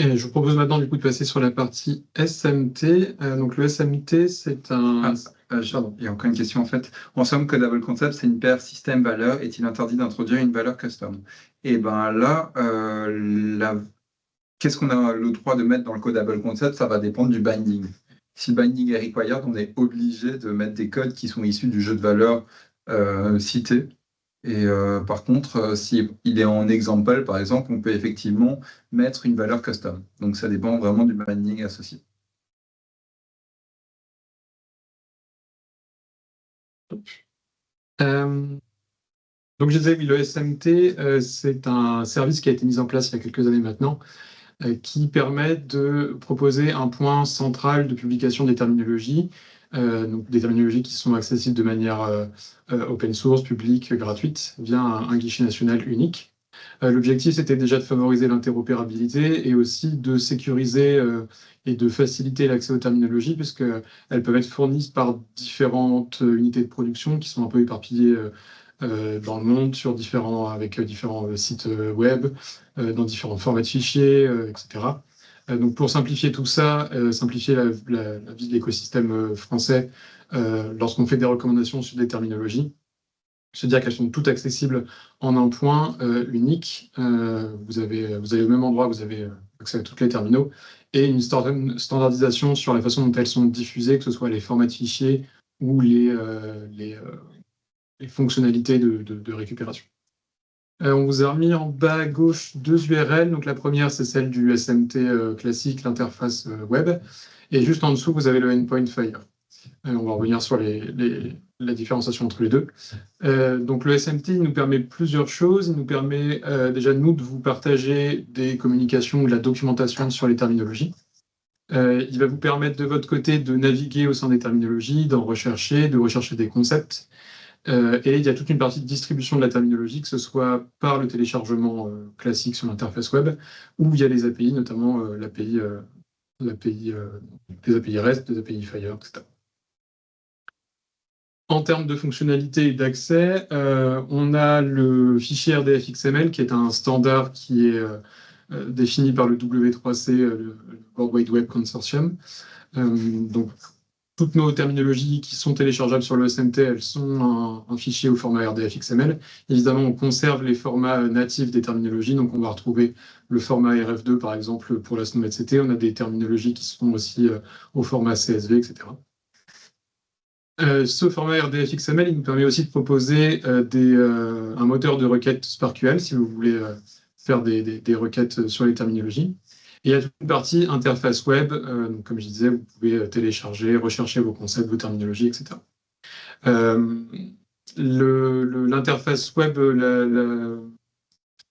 Et je vous propose maintenant du coup de passer sur la partie SMT. Donc le SMT, c'est un... Il y a encore une question en fait. En somme, Codable Concept, c'est une paire système-valeur. Est-il interdit d'introduire une valeur custom? Et ben là, qu'est-ce qu'on a le droit de mettre dans le Codable Concept? Ça va dépendre du binding. Si le binding est required, on est obligé de mettre des codes qui sont issus du jeu de valeurs cité. Et par contre, si il est en example, par exemple, on peut effectivement mettre une valeur custom. Donc ça dépend vraiment du binding associé. Donc je disais, oui, le SMT, c'est un service qui a été mis en place il y a quelques années maintenant, qui permet de proposer un point central de publication des terminologies, donc des terminologies qui sont accessibles de manière open source, publique, gratuite, via un guichet national unique. L'objectif, c'était déjà de favoriser l'interopérabilité et aussi de sécuriser et de faciliter l'accès aux terminologies, puisqu'elles peuvent être fournies par différentes unités de production qui sont un peu éparpillées dans le monde avec différents sites web, dans différents formats de fichiers, etc. Donc pour simplifier tout ça, simplifier la vie de l'écosystème français, lorsqu'on fait des recommandations sur des terminologies, se dire qu'elles sont toutes accessibles en un point unique. Vous avez au même endroit, vous avez accès à toutes les terminaux, et une standardisation sur la façon dont elles sont diffusées, que ce soit les formats de fichiers ou les fonctionnalités de récupération. On vous a remis en bas à gauche deux URL. Donc la première, c'est celle du SMT classique, l'interface web. Et juste en dessous, vous avez le endpoint Fire. On va revenir sur la différenciation entre les deux. Donc le SMT nous permet plusieurs choses. Il nous permet déjà, nous, de vous partager des communications ou de la documentation sur les terminologies. Il va vous permettre de votre côté de naviguer au sein des terminologies, de rechercher des concepts. Et il y a toute une partie de distribution de la terminologie, que ce soit par le téléchargement classique sur l'interface web, ou via les API, notamment des API REST, des API Fire, etc. En termes de fonctionnalité et d'accès, on a le fichier RDF-XML, qui est un standard qui est défini par le W3C, le World Wide Web Consortium. Donc, toutes nos terminologies qui sont téléchargeables sur le SMT, elles sont un fichier au format RDF-XML. Évidemment, on conserve les formats natifs des terminologies, donc on va retrouver le format RF2, par exemple, pour la SNOMED CT. On a des terminologies qui sont aussi au format CSV, etc. Ce format RDF-XML, il nous permet aussi de proposer un moteur de requête SparkQL, si vous voulez faire des requêtes sur les terminologies. Et il y a toute une partie interface web, donc comme je disais, vous pouvez télécharger, rechercher vos concepts, vos terminologies, etc. L'interface web,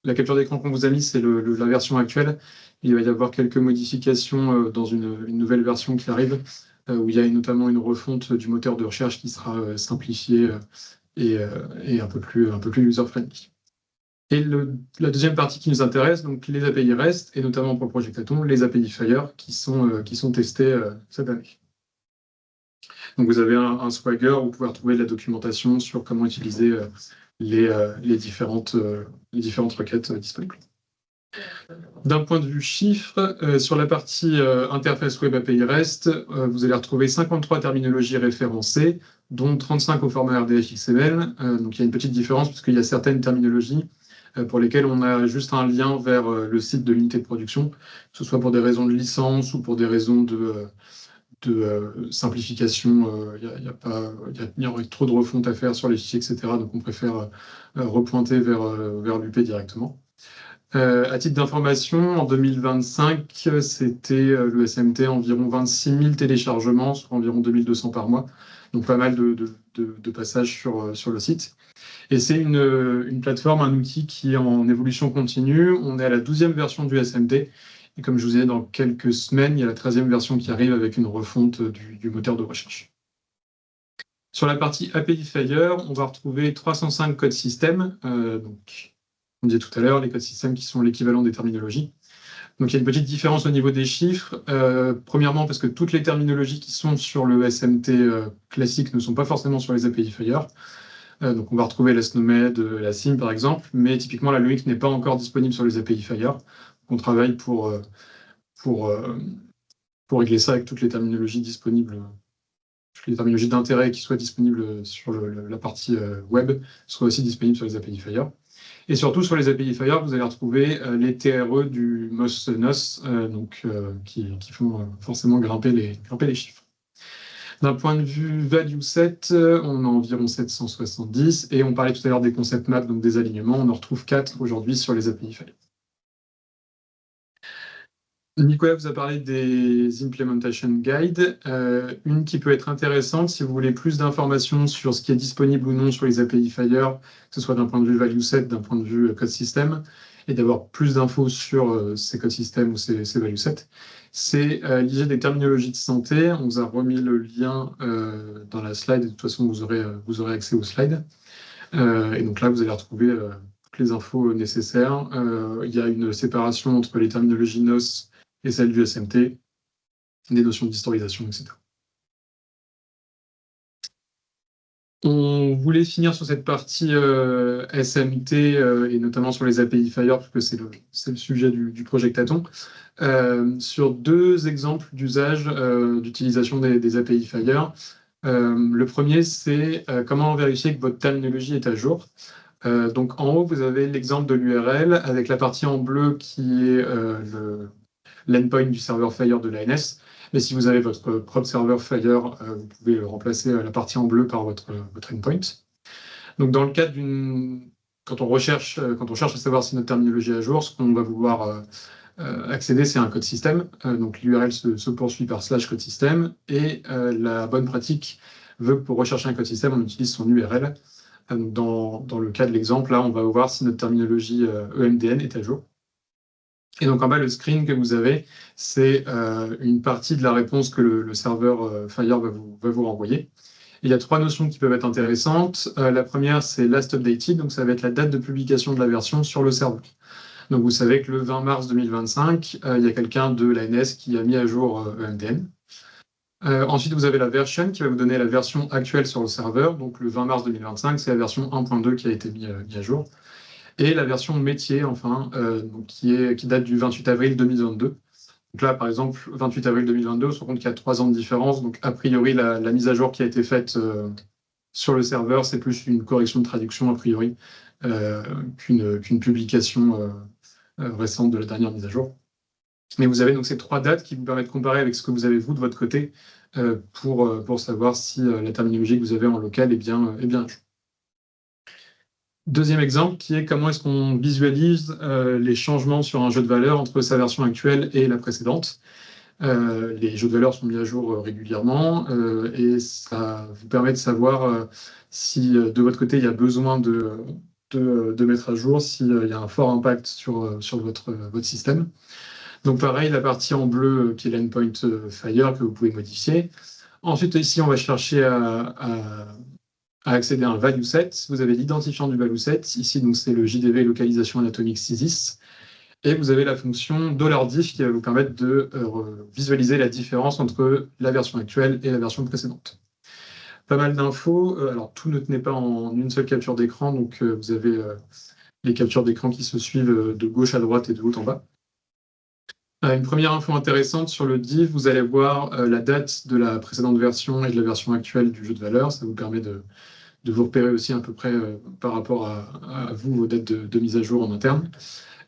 la capture d'écran qu'on vous a mis, c'est la version actuelle. Il va y avoir quelques modifications dans une nouvelle version qui arrive, où il y a notamment une refonte du moteur de recherche qui sera simplifié et un peu plus user-friendly. Et la deuxième partie qui nous intéresse, donc les API REST, et notamment pour le projet Atom, les API Fire qui sont testés cette année. Donc vous avez un Swagger où vous pouvez retrouver de la documentation sur comment utiliser les différentes requêtes disponibles. D'un point de vue chiffre, sur la partie interface web API REST, vous allez retrouver 53 terminologies référencées, dont 35 au format RDF-XML. Donc il y a une petite différence puisqu'il y a certaines terminologies pour lesquelles on a juste un lien vers le site de l'unité de production, que ce soit pour des raisons de licence ou pour des raisons de simplification. Il y aurait trop de refonte à faire sur les fichiers, etc. Donc on préfère repointer vers l'UP directement. À titre d'information, en 2025, c'était le SMT environ 26 000 téléchargements, soit environ 2200 par mois. Donc pas mal de passages sur le site. Et c'est une plateforme, un outil qui est en évolution continue. On est à la 12e version du SMT. Et comme je vous ai dit, dans quelques semaines, il y a la 13e version qui arrive avec une refonte du moteur de recherche. Sur la partie API Fire, on va retrouver 305 codes système. Donc, on disait tout à l'heure, les codes système qui sont l'équivalent des terminologies. Donc il y a une petite différence au niveau des chiffres. Premièrement, parce que toutes les terminologies qui sont sur le SMT classique ne sont pas forcément sur les API Fire. Donc on va retrouver la SNOMED, la SIM par exemple, mais typiquement la LOX n'est pas encore disponible sur les API Fire. On travaille pour pour régler ça avec toutes les terminologies disponibles, toutes les terminologies d'intérêt qui soient disponibles sur la partie web, soient aussi disponibles sur les API Fire. Et surtout, sur les API Fire, vous allez retrouver les TRE du MOS-NOS, qui font forcément grimper les chiffres. D'un point de vue value set, on a environ 770, et on parlait tout à l'heure des concept maps, donc des alignements, on en retrouve 4 aujourd'hui sur les API Fire. Nicolas vous a parlé des Implementation Guides, une qui peut être intéressante si vous voulez plus d'informations sur ce qui est disponible ou non sur les API Fire, que ce soit d'un point de vue value set, d'un point de vue code system, et d'avoir plus d'infos sur ces code systems ou ces value sets. C'est l'IG des terminologies de santé. On vous a remis le lien dans la slide, et de toute façon vous aurez accès aux slides. Et donc là, vous allez retrouver toutes les infos nécessaires. Il y a une séparation entre les terminologies NOS et celle du SMT, des notions d'historisation, etc. On voulait finir sur cette partie SMT et notamment sur les API Fire, parce que c'est le sujet du projet Taton, sur 2 exemples d'usage d'utilisation des API Fire. Le premier, c'est comment vérifier que votre terminologie est à jour. Donc en haut, vous avez l'exemple de l'URL avec la partie en bleu qui est l'endpoint du serveur Fire de l'ANS. Mais si vous avez votre propre serveur Fire, vous pouvez remplacer la partie en bleu par votre endpoint. Donc dans le cadre quand on cherche à savoir si notre terminologie est à jour, ce qu'on va vouloir accéder, c'est un code système. Donc l'URL se poursuit par /code system, et la bonne pratique veut que pour rechercher un code système, on utilise son URL. Dans le cas de l'exemple, là, on va voir si notre terminologie EMDN est à jour. Et donc en bas, le screen que vous avez, c'est une partie de la réponse que le serveur Fire va vous renvoyer. Et il y a 3 notions qui peuvent être intéressantes. La première, c'est last updated, donc ça va être la date de publication de la version sur le serveur. Donc vous savez que le 20 mars 2025, il y a quelqu'un de l'ANS qui a mis à jour EMDN. Ensuite, vous avez la version qui va vous donner la version actuelle sur le serveur. Donc le 20 mars 2025, c'est la version 1.2 qui a été mis à jour. Et la version métier, enfin, qui date du 28 avril 2022. Donc là, par exemple, 28 avril 2022, on se rend compte qu'il y a 3 ans de différence. Donc, a priori, la mise à jour qui a été faite sur le serveur, c'est plus une correction de traduction, a priori, qu'une publication récente de la dernière mise à jour. Mais vous avez donc ces 3 dates qui vous permettent de comparer avec ce que vous avez, vous, de votre côté, pour savoir si la terminologie que vous avez en local est bien à jour. Deuxième exemple qui est comment est-ce qu'on visualise les changements sur un jeu de valeur entre sa version actuelle et la précédente. Les jeux de valeur sont mis à jour régulièrement et ça vous permet de savoir si de votre côté il y a besoin de mettre à jour, s'il y a un fort impact sur votre système. Donc pareil, la partie en bleu qui est l'endpoint Fire que vous pouvez modifier. Ensuite ici on va chercher à accéder à un value set. Vous avez l'identifiant du value set. Ici, donc, c'est le JDV localisation anatomique CISIS. Et vous avez la fonction $diff qui va vous permettre de visualiser la différence entre la version actuelle et la version précédente. Pas mal d'infos. Alors, tout ne tenait pas en une seule capture d'écran. Donc, vous avez les captures d'écran qui se suivent de gauche à droite et de haut en bas. Une première info intéressante sur le div, vous allez voir la date de la précédente version et de la version actuelle du jeu de valeur. Ça vous permet de vous repérer aussi à peu près par rapport à vous, vos dates de mise à jour en interne.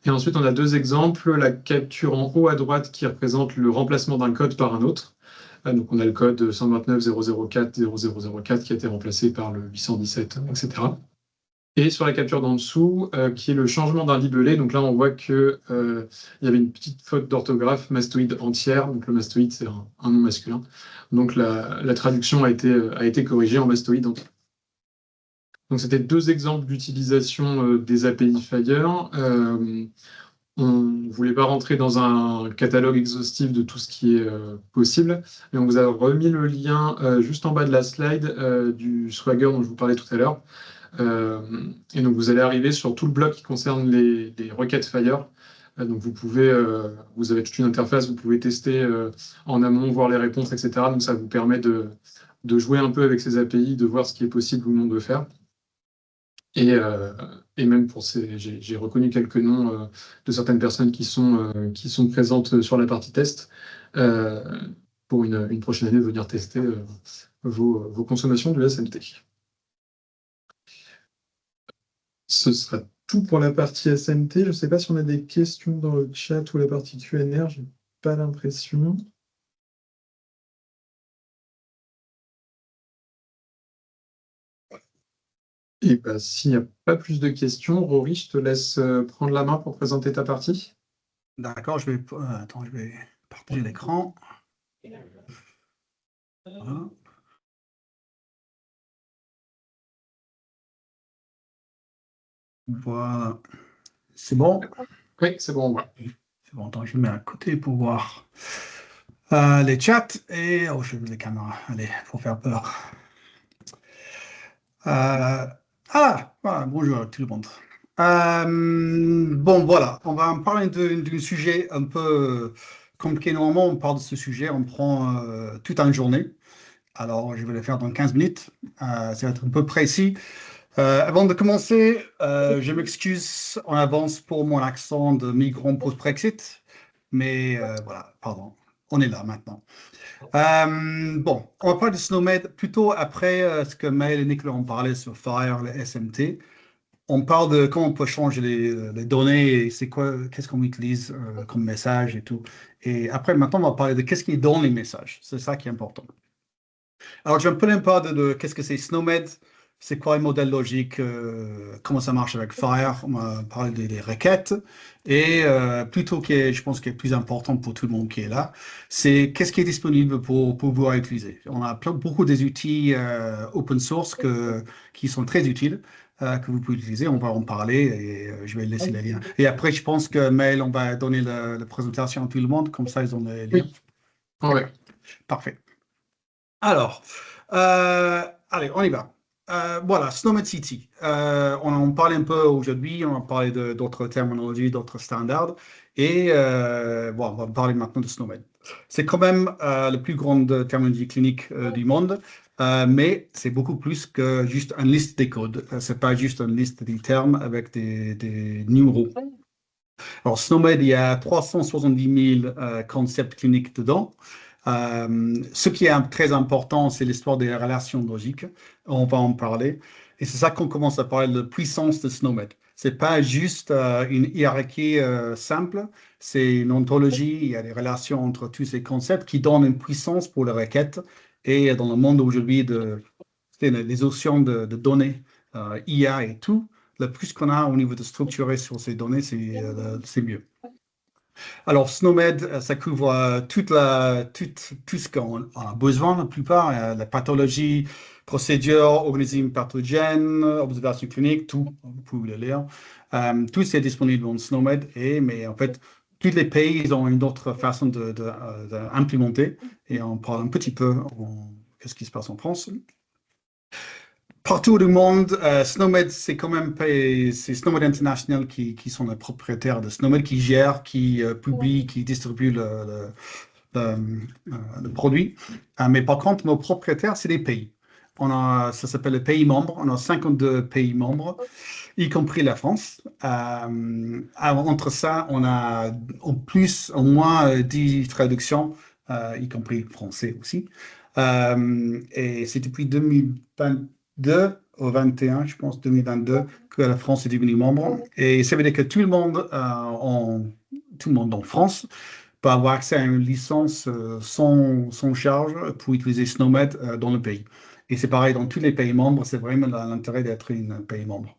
Et ensuite, on a 2 exemples. La capture en haut à droite qui représente le remplacement d'un code par un autre. Donc, on a le code 129.004.0004 qui a été remplacé par le 817, etc. Et sur la capture d'en dessous, qui est le changement d'un libellé. Donc là, on voit qu'il y avait une petite faute d'orthographe, mastoïde entière. Donc le mastoïde, c'est un nom masculin. Donc la traduction a été corrigée en mastoïde entière. Donc c'était 2 exemples d'utilisation des API Fire. On ne voulait pas rentrer dans un catalogue exhaustif de tout ce qui est possible, mais on vous a remis le lien juste en bas de la slide du Swagger dont je vous parlais tout à l'heure. Et donc vous allez arriver sur tout le bloc qui concerne les requêtes Fire. Donc vous avez toute une interface, vous pouvez tester en amont, voir les réponses, etc. Donc ça vous permet de jouer un peu avec ces API, de voir ce qui est possible ou non de faire. Et même pour j'ai reconnu quelques noms de certaines personnes qui sont présentes sur la partie test euh, pour une prochaine année venir tester vos consommations du SMT. Ce sera tout pour la partie SMT. Je ne sais pas si on a des questions dans le chat ou la partie QNR, j'ai pas l'impression. Et bah, s'il n'y a pas plus de questions, Rory, je te laisse prendre la main pour présenter ta partie. D'accord, je vais partager l'écran. Voilà. Voilà. C'est bon? Oui, c'est bon, on voit. C'est bon, attends, je le mets à côté pour voir les chats et je vais les caméras. Allez, pour faire peur. Voilà, bonjour à tout le monde. Bon, voilà, on va en parler d'un sujet un peu compliqué. Normalement, on parle de ce sujet, on prend toute une journée. Alors, je vais le faire dans 15 minutes. Ça va être un peu précis. Avant de commencer, je m'excuse en avance pour mon accent de migrant post-Brexit. Mais voilà, pardon, on est là maintenant. Bon, on va parler de SNOMED plutôt après ce que Maël et Nicolas ont parlé sur Fire, le SMT. On parle de comment on peut changer les données et c'est quoi, qu'est-ce qu'on utilise comme message et tout. Et après, maintenant, on va parler de qu'est-ce qui est dans les messages. C'est ça qui est important. Alors, je vais un peu parler de qu'est-ce que c'est SNOMED, c'est quoi le modèle logique, comment ça marche avec Fire, on va parler des requêtes, et plutôt je pense, qui est plus important pour tout le monde qui est là, c'est qu'est-ce qui est disponible pour pouvoir utiliser. On a beaucoup des outils open source qui sont très utiles, que vous pouvez utiliser, on va en parler, et je vais laisser les liens. Et après, je pense que Maël, on va donner la présentation à tout le monde, comme ça, ils ont les liens. Oui. Ouais. Parfait. Alors, allez, on y va. Voilà, SNOMED City. On en parle un peu aujourd'hui, on va parler d'autres terminologies, d'autres standards. Et bon, on va parler maintenant de SNOMED. C'est quand même la plus grande terminologie clinique du monde, mais c'est beaucoup plus que juste une liste des codes. C'est pas juste une liste des termes avec des numéros. Alors, SNOMED, il y a 370 000 concepts cliniques dedans. Ce qui est très important, c'est l'histoire des relations logiques. On va en parler. Et c'est ça qu'on commence à parler de puissance de SNOMED. Ce n'est pas juste une hiérarchie simple, c'est une ontologie. Il y a des relations entre tous ces concepts qui donnent une puissance pour les requêtes. Et dans le monde aujourd'hui des océans de données, IA et tout, le plus qu'on a au niveau de structurer sur ces données, c'est mieux. Alors, SNOMED, ça couvre tout ce qu'on a besoin, la plupart, la pathologie, procédure, organisme pathogène, observation clinique, tout, vous pouvez le lire. Tout c'est disponible en SNOMED, mais en fait, tous les pays ils ont une autre façon d'implémenter, et on parle un petit peu de ce qui se passe en France. Partout dans le monde, SNOMED, c'est quand même c'est SNOMED International qui sont les propriétaires de SNOMED, qui gèrent, qui publient, qui distribuent le produit. Mais par contre, nos propriétaires, c'est des pays. Ça s'appelle les pays membres. On a 52 pays membres, y compris la France. Entre ça, on a au moins 10 traductions, y compris français aussi. Et c'est depuis 2022 au 21, je pense 2022, que la France est devenue membre. Et ça veut dire que tout le monde en France peut avoir accès à une licence sans charge pour utiliser SNOMED dans le pays. Et c'est pareil dans tous les pays membres, c'est vraiment l'intérêt d'être un pays membre.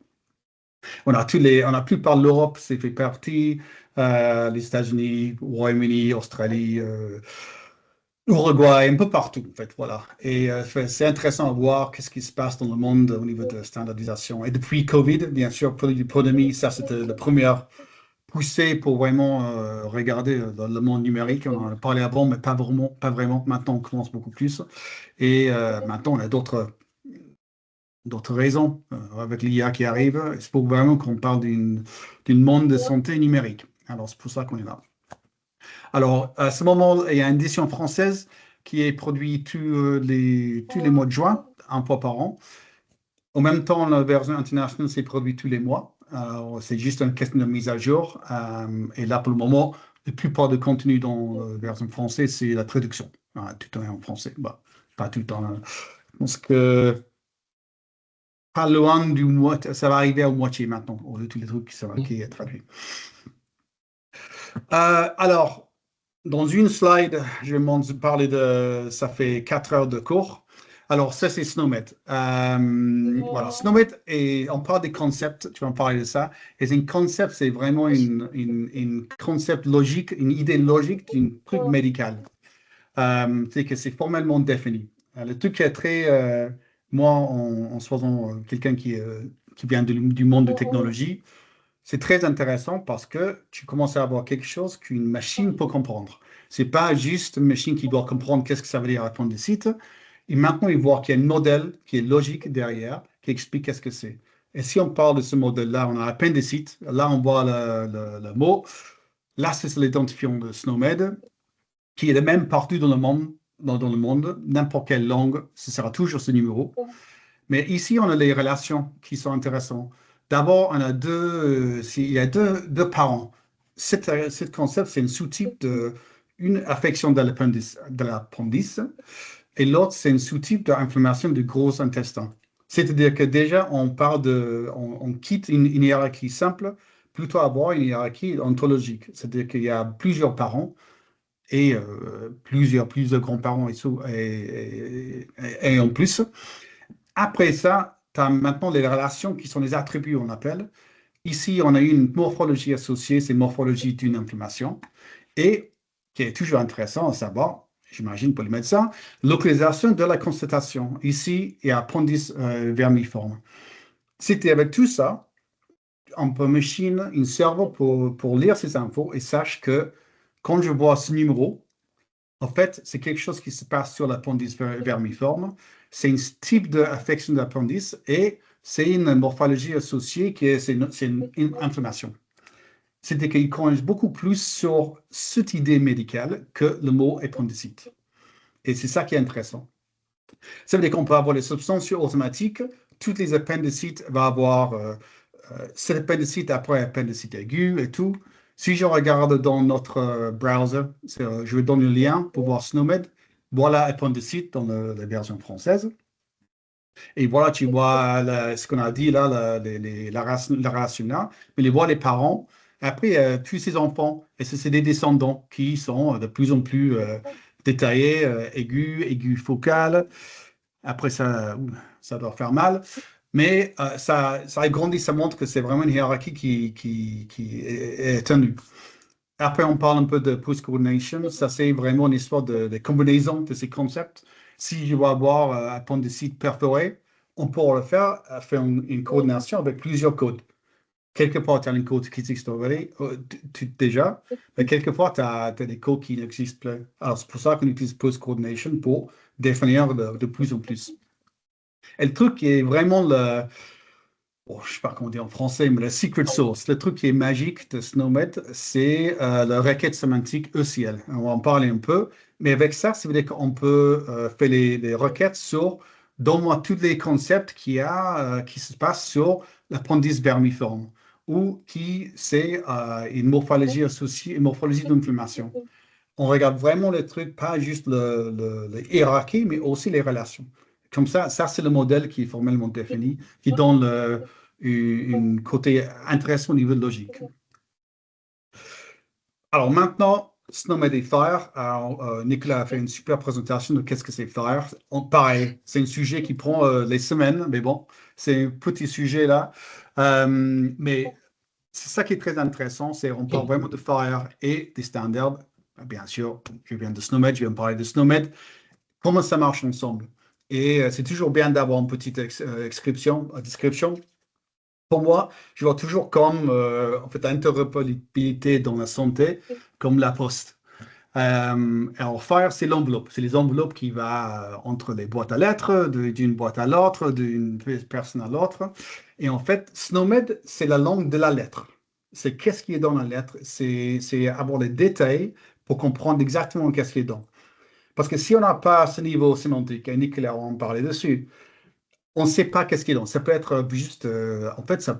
On a la plupart de l'Europe, c'est fait partie, les États-Unis, Royaume-Uni, Australie, Uruguay, un peu partout, en fait, voilà. Et c'est intéressant à voir qu'est-ce qui se passe dans le monde au niveau de standardisation. Et depuis Covid, bien sûr, pour l'épidémie, ça, c'était la première poussée pour vraiment regarder dans le monde numérique. On en a parlé avant, mais pas vraiment. Maintenant, on commence beaucoup plus. Et maintenant, on a d'autres raisons avec l'IA qui arrive. C'est pour vraiment qu'on parle d'une monde de santé numérique. Alors, c'est pour ça qu'on est là. Alors, à ce moment, il y a une édition française qui est produite tous les mois de juin, un fois par an. En même temps, la version internationale s'est produite tous les mois. C'est juste une question de mise à jour. Et là, pour le moment, la plupart du contenu dans la version française, c'est la traduction. Tout le temps en français. Bah, pas tout le temps. Je pense que pas loin du mois, ça va arriver à moitié maintenant, de tous les trucs qui est traduit. Alors, dans une slide, je vais parler de, ça fait 4 heures de cours. Alors, ça, c'est SNOMED. Voilà, SNOMED, et on parle des concepts, tu vas en parler de ça. Et un concept, c'est vraiment une concept logique, une idée logique d'un truc médical. C'est que c'est formellement défini. Le truc qui est très, moi, en faisant quelqu'un qui vient du monde de technologie, c'est très intéressant parce que tu commences à avoir quelque chose qu'une machine peut comprendre. C'est pas juste une machine qui doit comprendre qu'est-ce que ça veut dire appendicite. Et maintenant, il voit qu'il y a un modèle qui est logique derrière, qui explique qu'est-ce que c'est. Et si on parle de ce modèle-là, on a appendicite. Là, on voit le mot. Là, c'est l'identifiant de SNOMED, qui est le même partout dans le monde. Dans le monde, n'importe quelle langue, ce sera toujours ce numéro. Mais ici, on a les relations qui sont intéressantes. D'abord, on a il y a deux parents. Ce concept, c'est un sous-type d'une affection de l'appendice, et l'autre, c'est un sous-type d'inflammation du gros intestin. C'est-à-dire que déjà, on quitte une hiérarchie simple, plutôt avoir une hiérarchie ontologique. C'est-à-dire qu'il y a plusieurs parents et plusieurs grands-parents et en plus. Après ça, tu as maintenant les relations qui sont les attributs, on appelle. Ici, on a une morphologie associée, c'est morphologie d'une inflammation. Et, qui est toujours intéressant à savoir, j'imagine pour les médecins, localisation de la constatation. Ici, il y a appendice vermiforme. C'était avec tout ça, on peut machine un cerveau pour lire ces infos et sache que quand je vois ce numéro, en fait, c'est quelque chose qui se passe sur l'appendice vermiforme. C'est un type d'affection d'appendice et c'est une morphologie associée c'est une inflammation. C'est-à-dire qu'il connaît beaucoup plus sur cette idée médicale que le mot appendicite. Et c'est ça qui est intéressant. Ça veut dire qu'on peut avoir les substances automatiques. Toutes les appendicites vont avoir cet appendicite après appendicite aigu et tout. Si je regarde dans notre browser, je vais donner le lien pour voir SNOMED. Voilà appendicite dans la version française. Et voilà, tu vois ce qu'on a dit là, la relation là. Mais voilà les parents. Après, tous ces enfants, et c'est des descendants qui sont de plus en plus détaillés, aigus focal. Après, ça doit faire mal. Mais ça a grandi, ça montre que c'est vraiment une hiérarchie qui est tenue. Après, on parle un peu de post-coordination. Ça, c'est vraiment une histoire de combinaison de ces concepts. Si je veux avoir appendicite perforé, on peut le faire une coordination avec plusieurs codes. Quelquefois, tu as un code qui existe déjà, mais quelquefois, tu as des codes qui n'existent plus. Alors, c'est pour ça qu'on utilise post-coordination pour définir de plus en plus. Et le truc qui est vraiment je ne sais pas comment dire en français, mais le secret sauce, le truc qui est magique de SNOMED, c'est la requête sémantique ECL. On va en parler un peu, mais avec ça, ça veut dire qu'on peut faire les requêtes sur, donne-moi tous les concepts qui se passent sur l'appendice vermiforme ou qui c'est une morphologie associée, une morphologie d'inflammation. On regarde vraiment les trucs, pas juste la hiérarchie, mais aussi les relations. Comme ça c'est le modèle qui est formellement défini, qui donne un côté intéressant au niveau logique. Alors maintenant, SNOMED et FHIR. Alors, Nicolas a fait une super présentation de qu'est-ce que c'est FHIR. Pareil, c'est un sujet qui prend des semaines, mais bon, c'est un petit sujet là. Mais c'est ça qui est très intéressant, c'est on parle vraiment de FHIR et des standards. Bien sûr, je viens de SNOMED, je viens de parler de SNOMED. Comment ça marche ensemble? Et c'est toujours bien d'avoir une petite description. Pour moi, je vois toujours comme en fait, interopérabilité dans la santé, comme la poste. Alors, FHIR, c'est l'enveloppe. C'est les enveloppes qui vont entre les boîtes à lettres, d'une boîte à l'autre, d'une personne à l'autre. Et en fait, SNOMED, c'est la langue de la lettre. C'est qu'est-ce qui est dans la lettre. C'est avoir les détails pour comprendre exactement qu'est-ce qui est dans. Parce que si on n'a pas ce niveau sémantique, et Nicolas en parlait dessus, on ne sait pas qu'est-ce qu'il est. Ça peut être juste, en fait,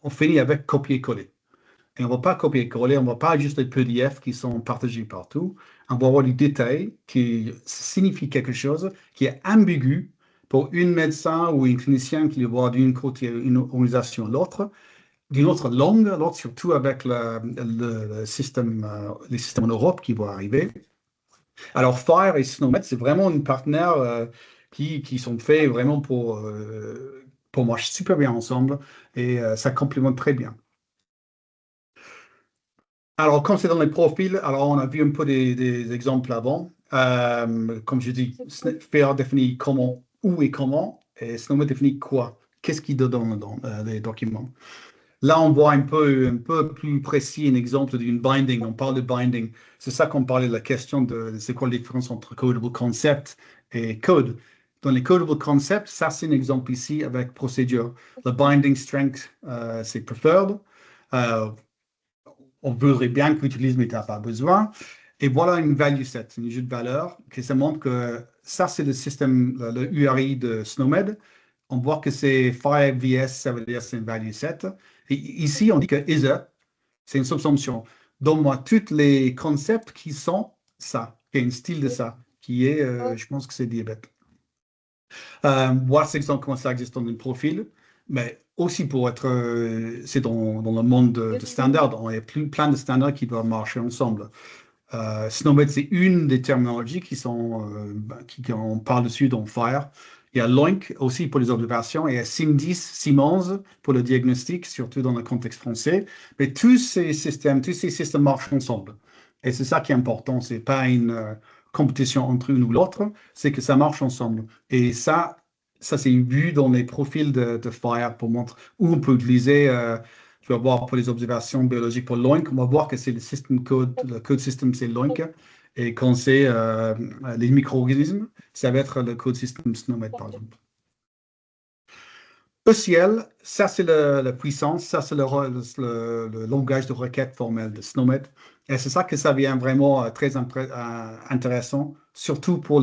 on finit avec copier-coller. Et on ne va pas copier-coller, on ne va pas juste les PDF qui sont partagés partout. On va avoir du détail qui signifie quelque chose qui est ambigu pour une médecin ou une clinicienne qui le voit d'une côté une organisation à l'autre, d'une autre langue, l'autre surtout avec le système, les systèmes en Europe qui vont arriver. Alors Fire et Snowmed, c'est vraiment une partenaire qui sont faits vraiment pour marcher super bien ensemble et ça complémente très bien. Alors, comme c'est dans les profils, alors on a vu un peu des exemples avant. Comme je dis, Fire définit comment, où et comment, et Snowmed définit quoi. Qu'est-ce qu'il donne dans les documents. Là, on voit un peu plus précis un exemple d'une binding. On parle de binding. C'est ça qu'on parlait de la question de c'est quoi la différence entre codable concept et code. Dans les codable concepts, ça c'est un exemple ici avec procédure. Le binding strength, c'est preferred. On voudrait bien que tu l'utilises, mais tu n'as pas besoin. Et voilà une value set, une jeu de valeur, qui se montre que ça, c'est le système, le URI de Snowmed. On voit que c'est 5VS, ça veut dire c'est une value set. Et ici, on dit que is-a, c'est une subsumption. Donne-moi tous les concepts qui sont ça, qui est un style de ça, qui est, je pense que c'est diabète. Voir c'est comment ça existe dans un profil, mais aussi pour être, c'est dans le monde de standards, il y a plein de standards qui doivent marcher ensemble. Snowmed, c'est une des terminologies qui on parle dessus dans Fire. Il y a LOINC aussi pour les observations, et il y a SIM10, Siemens pour le diagnostic, surtout dans le contexte français. Mais tous ces systèmes marchent ensemble. Et c'est ça qui est important, c'est pas une compétition entre une ou l'autre, c'est que ça marche ensemble. Et ça c'est vu dans les profils de Fire pour montrer où on peut utiliser. Tu vas voir pour les observations biologiques pour LOINC, on va voir que c'est le code system, c'est LOINC. Et quand c'est les micro-organismes, ça va être le code system Snowmed, par exemple. ECL, ça c'est la puissance, ça c'est le langage de requête formel de Snowmed. Et c'est ça que ça devient vraiment très intéressant, surtout pour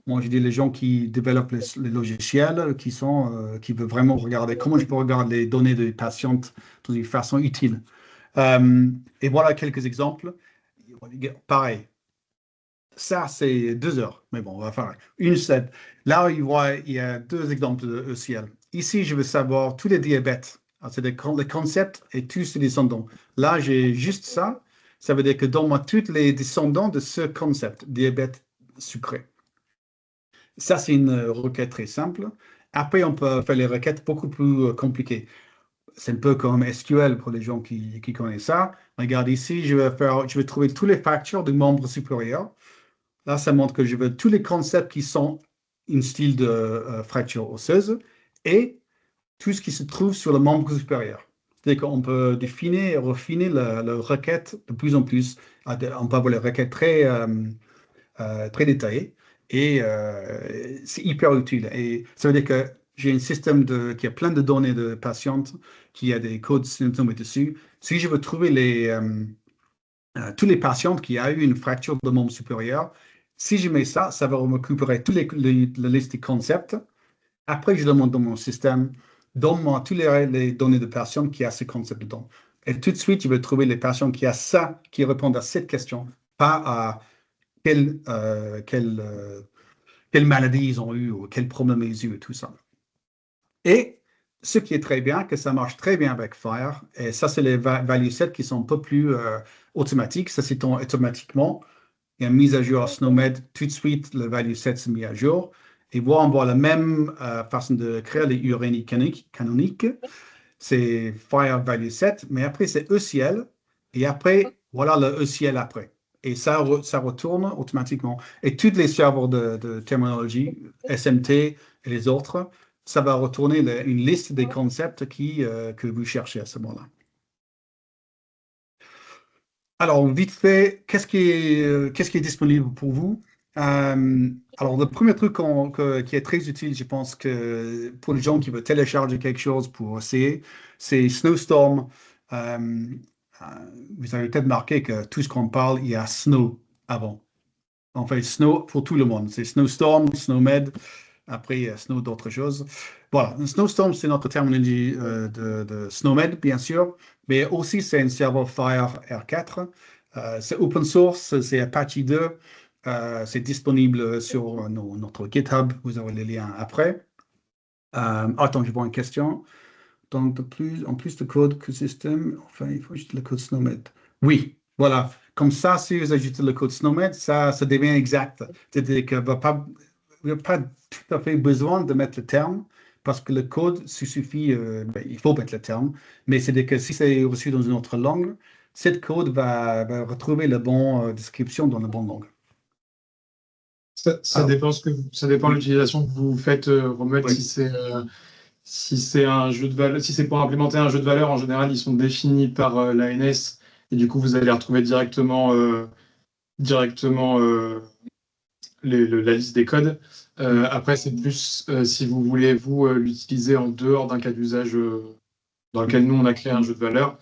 moi je dis les gens qui développent les logiciels, qui veulent vraiment regarder comment je peux regarder les données des patients d'une façon utile. Et voilà quelques exemples. Pareil, ça, c'est 2 heures. Mais bon, on va faire une set. Là, il y a 2 exemples de ECL. Ici, je veux savoir tous les diabètes. C'est les concepts et tous les descendants. Là, j'ai juste ça. Ça veut dire que donne-moi tous les descendants de ce concept, diabète sucré. Ça, c'est une requête très simple. Après, on peut faire les requêtes beaucoup plus compliquées. C'est un peu comme SQL pour les gens qui connaissent ça. Regarde ici, je vais trouver tous les facteurs du membre supérieur. Là, ça montre que je veux tous les concepts qui sont un style de fracture osseuse et tout ce qui se trouve sur le membre supérieur. C'est-à-dire qu'on peut définir et refiner la requête de plus en plus. On peut avoir les requêtes très détaillées et c'est hyper utile. Et ça veut dire que j'ai un système qui a plein de données de patientes, qui a des codes symptômes dessus. Si je veux trouver tous les patients qui ont eu une fracture de membre supérieur, si je mets ça, ça va me récupérer toutes la liste des concepts. Après, je demande dans mon système, donne-moi toutes les données de patients qui ont ce concept dedans. Et tout de suite, je vais trouver les patients qui ont ça, qui répondent à cette question, pas à quelle maladie ils ont eu ou quel problème ils ont eu et tout ça. Et ce qui est très bien, que ça marche très bien avec Fire, et ça, c'est les value sets qui sont un peu plus automatiques. Ça, c'est automatiquement. Il y a une mise à jour à Snowmed, tout de suite, le value set se met à jour. Et on voit la même façon de créer les URI canoniques. C'est Fire value set, mais après, c'est ECL. Et après, voilà le ECL après. Et ça retourne automatiquement. Et tous les serveurs de terminologie, SMT et les autres, ça va retourner une liste des concepts que vous cherchez à ce moment-là. Alors, vite fait, qu'est-ce qui est disponible pour vous? Alors, le premier truc qui est très utile, je pense que pour les gens qui veulent télécharger quelque chose pour essayer, c'est Snowstorm. Vous avez peut-être remarqué que tout ce qu'on parle, il y a Snow avant. En fait, Snow pour tout le monde. C'est Snowstorm, Snowmed. Après, Snow, d'autres choses. Voilà, un Snowstorm, c'est notre terminologie de SNOMED, bien sûr, mais aussi c'est un serveur Fire R4. C'est open source, c'est Apache 2. C'est disponible sur notre GitHub. Vous aurez les liens après. Attends, je vois une question. Donc, en plus de code que système, enfin, il faut ajouter le code SNOMED. Oui, voilà. Comme ça, si vous ajoutez le code SNOMED, ça devient exact. C'est-à-dire qu'il n'y a pas tout à fait besoin de mettre le terme parce que le code suffit, il faut mettre le terme. Mais c'est-à-dire que si c'est reçu dans une autre langue, cette code va retrouver la bonne description dans la bonne langue. Ça dépend ça dépend de l'utilisation que vous faites, Romuald, Oui. si c'est un jeu de valeur, si c'est pour implémenter un jeu de valeur, en général, ils sont définis par l'ANS et du coup, vous allez retrouver directement la liste des codes. Après, c'est plus si vous voulez l'utiliser en dehors d'un cas d'usage dans lequel nous on a créé un jeu de valeur.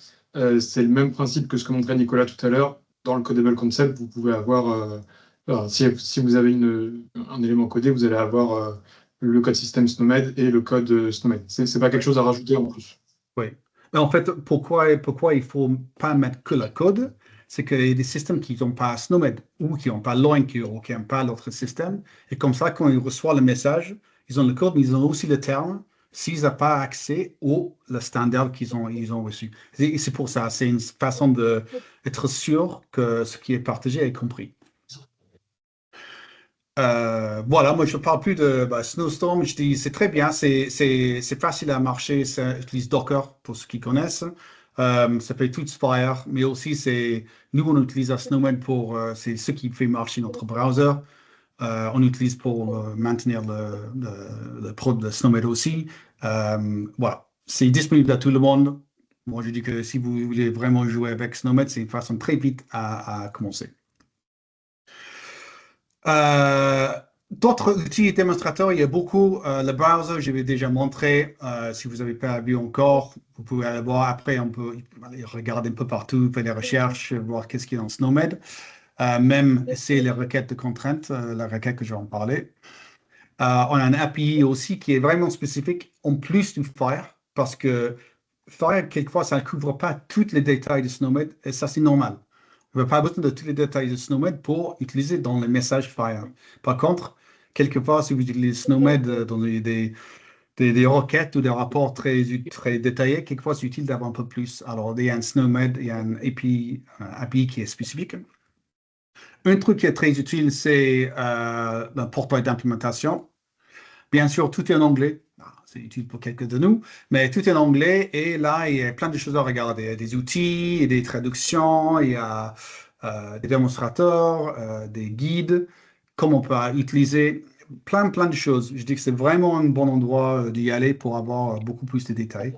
C'est le même principe que ce que montrait Nicolas tout à l'heure. Dans le codable concept, vous pouvez avoir alors, si vous avez un élément codé, vous allez avoir le code système SNOMED et le code SNOMED. C'est pas quelque chose à rajouter en plus. Oui. Mais en fait, pourquoi il ne faut pas mettre que le code? C'est qu'il y a des systèmes qui n'ont pas SNOMED ou qui n'ont pas Loink ou qui n'ont pas l'autre système. Et comme ça, quand ils reçoivent le message, ils ont le code, mais ils ont aussi le terme s'ils n'ont pas accès au le standard ils ont reçu. Et c'est pour ça, c'est une façon d'être sûr que ce qui est partagé est compris. Voilà, moi je ne parle plus de Snowstorm, je dis c'est très bien, c'est facile à marcher, ça utilise Docker pour ceux qui connaissent. Ça fait tout Fire, mais aussi nous on utilise Snowman c'est ce qui fait marcher notre browser. On utilise pour maintenir le prod de Snowman aussi. Voilà, c'est disponible à tout le monde. Moi je dis que si vous voulez vraiment jouer avec Snowman, c'est une façon très vite à commencer. D'autres outils démonstrateurs, il y a beaucoup. Le browser, je l'ai déjà montré. Si vous n'avez pas vu encore, vous pouvez aller voir. Après, on peut aller regarder un peu partout, faire des recherches, voir qu'est-ce qu'il y a dans SNOMED. Même essayer les requêtes de contraintes, la requête que je vais en parler. On a un API aussi qui est vraiment spécifique, en plus du Fire, parce que Fire, quelquefois, ça ne couvre pas tous les détails de SNOMED, et ça, c'est normal. On n'a pas besoin de tous les détails de SNOMED pour utiliser dans les messages Fire. Par contre, quelquefois, si vous utilisez SNOMED dans des requêtes ou des rapports très détaillés, quelquefois, c'est utile d'avoir un peu plus. Alors, il y a un SNOMED, il y a un API qui est spécifique. Un truc qui est très utile, c'est le portail d'implémentation. Bien sûr, tout est en anglais. C'est utile pour quelques de nous, mais tout est en anglais et là, il y a plein de choses à regarder. Il y a des outils, il y a des traductions, il y a des démonstrateurs, des guides, comment on peut utiliser plein de choses. Je dis que c'est vraiment un bon endroit d'y aller pour avoir beaucoup plus de détails.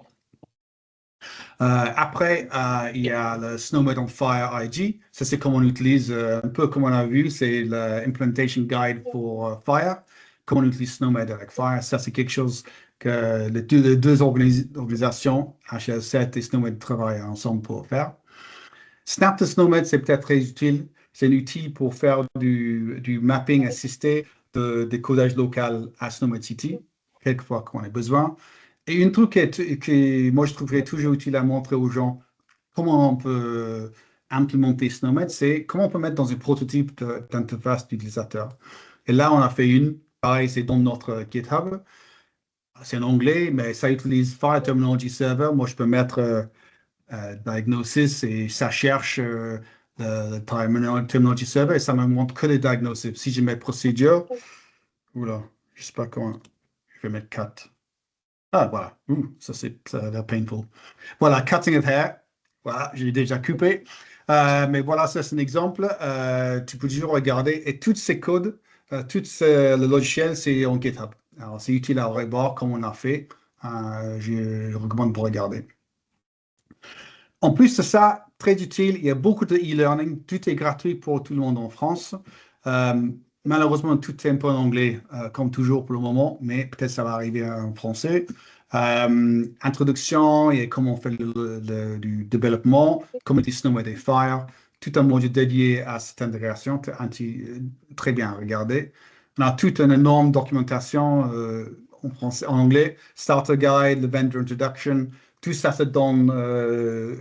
Après, il y a le SNOMED on Fire IG. Ça, c'est comme on utilise, un peu comme on a vu, c'est l'implementation guide pour Fire. Comment on utilise SNOMED avec Fire. Ça, c'est quelque chose que les deux organisations, HL7 et SNOMED, travaillent ensemble pour faire. Snap to SNOMED, c'est peut-être très utile. C'est un outil pour faire du mapping assisté des codages local à SNOMED City, quelquefois quand on a besoin. Et un truc que moi je trouverais toujours utile à montrer aux gens comment on peut implémenter SNOMED, c'est comment on peut mettre dans un prototype d'interface d'utilisateur. Et là, on a fait une, pareil, c'est dans notre GitHub. C'est en anglais, mais ça utilise Fire Terminology Server. Moi, je peux mettre Diagnosis et ça cherche le Terminology Server et ça me montre que les diagnosis. Si je mets Procedure, oula, je ne sais pas comment, je vais mettre 4. Ah, voilà. Ça a l'air painful. Voilà, cutting of hair. Voilà, j'ai déjà coupé. Mais voilà, ça, c'est un exemple. Tu peux toujours regarder. Et tous ces codes, le logiciel, c'est en GitHub. Alors, c'est utile à revoir comme on a fait. Je recommande pour regarder. En plus de ça, très utile, il y a beaucoup de e-learning. Tout est gratuit pour tout le monde en France. Malheureusement, tout est un peu en anglais, comme toujours pour le moment, mais peut-être ça va arriver en français. Introduction et comment on fait du développement, comment SNOMED et Fire, tout un module dédié à cette intégration, très bien regardé. On a toute une énorme documentation en français, en anglais, Starter Guide, le Vendor Introduction, tout ça se donne,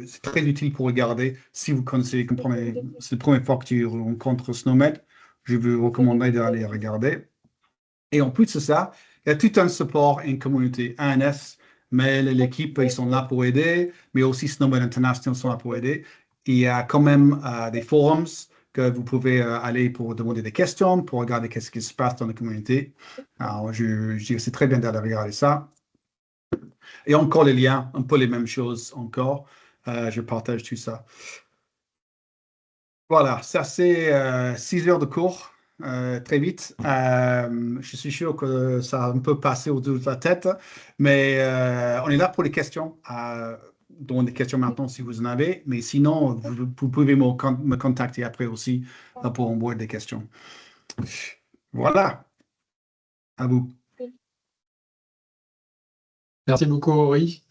c'est très utile pour regarder. Si vous connaissez, comprenez, c'est la première fois que tu rencontres SNOMED, je vous recommanderais d'aller regarder. Et en plus de ça, il y a tout un support, une communauté ANS, mais l'équipe, ils sont là pour aider, mais aussi SNOMED International sont là pour aider. Il y a quand même des forums que vous pouvez aller pour demander des questions, pour regarder qu'est-ce qui se passe dans la communauté. Alors, je dirais que c'est très bien d'aller regarder ça. Et encore les liens, un peu les mêmes choses encore. Je partage tout ça. Voilà, ça c'est 6 heures de cours, très vite. Je suis sûr que ça a un peu passé au-dessus de la tête, mais on est là pour les questions. Donc des questions maintenant si vous en avez, mais sinon, vous pouvez me contacter après aussi pour envoyer des questions. Voilà, à vous. Merci beaucoup, Rory.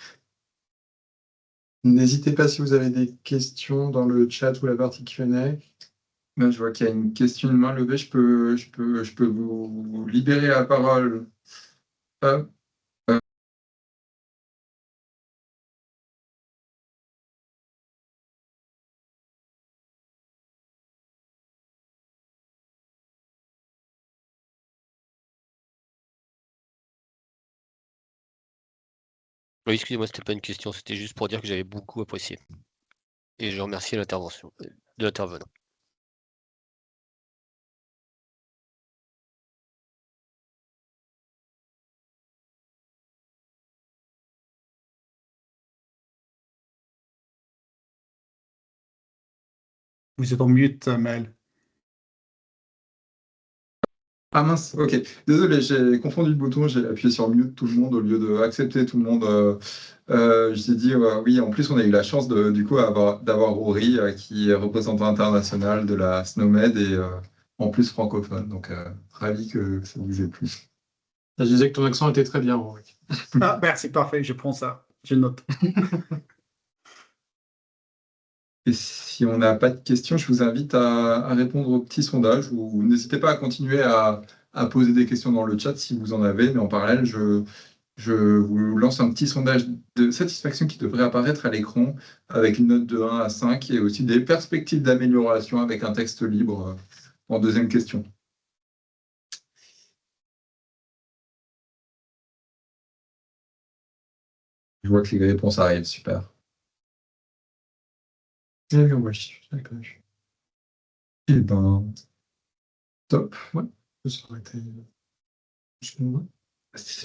N'hésitez pas si vous avez des questions dans le chat ou la partie Q&A. Là, je vois qu'il y a une question de main levée. Je peux vous libérer la parole. Hop. Oui, excusez-moi, c'était pas une question, c'était juste pour dire que j'avais beaucoup apprécié. Et je remercie l'intervention de l'intervenant. Vous êtes en mute, Mel. Ah mince, ok. Désolé, j'ai confondu le bouton, j'ai appuyé sur mute tout le monde au lieu d'accepter tout le monde. J'ai dit, oui, en plus, on a eu la chance du coup d'avoir Rory, qui est représentant international de la SNOMED et en plus francophone. Donc, ravi que ça vous ait plu. Je disais que ton accent était très bien, Rory. Ah, merci, parfait, je prends ça, je note. Et si on n'a pas de questions, je vous invite à répondre au petit sondage ou n'hésitez pas à continuer à poser des questions dans le chat si vous en avez. Mais en parallèle, je vous lance un petit sondage de satisfaction qui devrait apparaître à l'écran avec une note de 1 à 5 et aussi des perspectives d'amélioration avec un texte libre en deuxième question. Je vois que les réponses arrivent, super. Eh bien, moi, d'accord. Eh ben, top. Ouais, ça aurait été...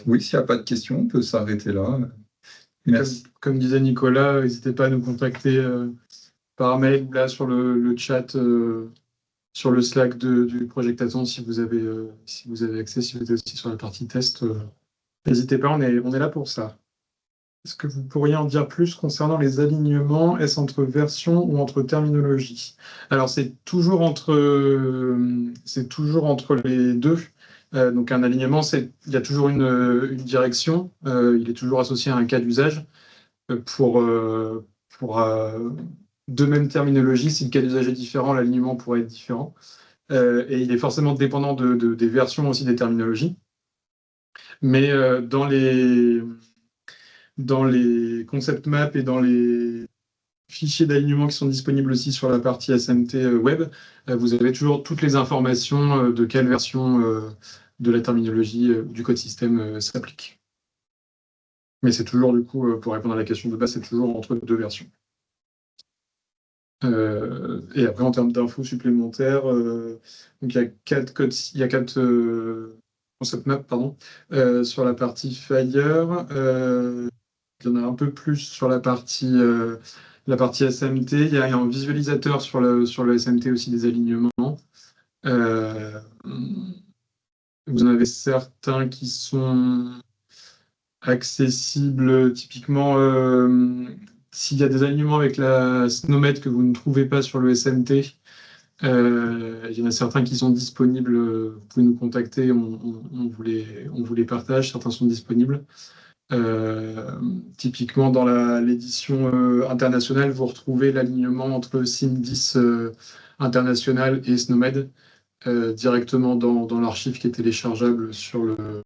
Oui, s'il n'y a pas de questions, on peut s'arrêter là. Merci. Comme disait Nicolas, n'hésitez pas à nous contacter par mail ou là sur le chat, sur le Slack du Projectathon si vous avez accès, si vous êtes aussi sur la partie test. N'hésitez pas, on est là pour ça. Est-ce que vous pourriez en dire plus concernant les alignements? Est-ce entre versions ou entre terminologies? Alors, c'est toujours entre les deux. Donc, un alignement, il y a toujours une direction. Il est toujours associé à un cas d'usage. Pour deux mêmes terminologies, si le cas d'usage est différent, l'alignement pourrait être différent. Et il est forcément dépendant des versions aussi des terminologies. Mais dans les concept maps et dans les fichiers d'alignement qui sont disponibles aussi sur la partie SMT web, vous avez toujours toutes les informations de quelle version de la terminologie du code système s'applique. Mais c'est toujours, du coup, pour répondre à la question de base, c'est toujours entre deux versions. Et après, en termes d'infos supplémentaires, donc il y a quatre concept maps, pardon, sur la partie Fire. Il y en a un peu plus sur la partie SMT. Il y a un visualisateur sur le SMT aussi des alignements. Vous en avez certains qui sont accessibles typiquement s'il y a des alignements avec la SNOMED que vous ne trouvez pas sur le SMT. Il y en a certains qui sont disponibles. Vous pouvez nous contacter, on vous les partage. Certains sont disponibles. Typiquement dans l'édition internationale, vous retrouvez l'alignement entre SIM10 international et SNOMED. directement dans l'archive qui est téléchargeable sur le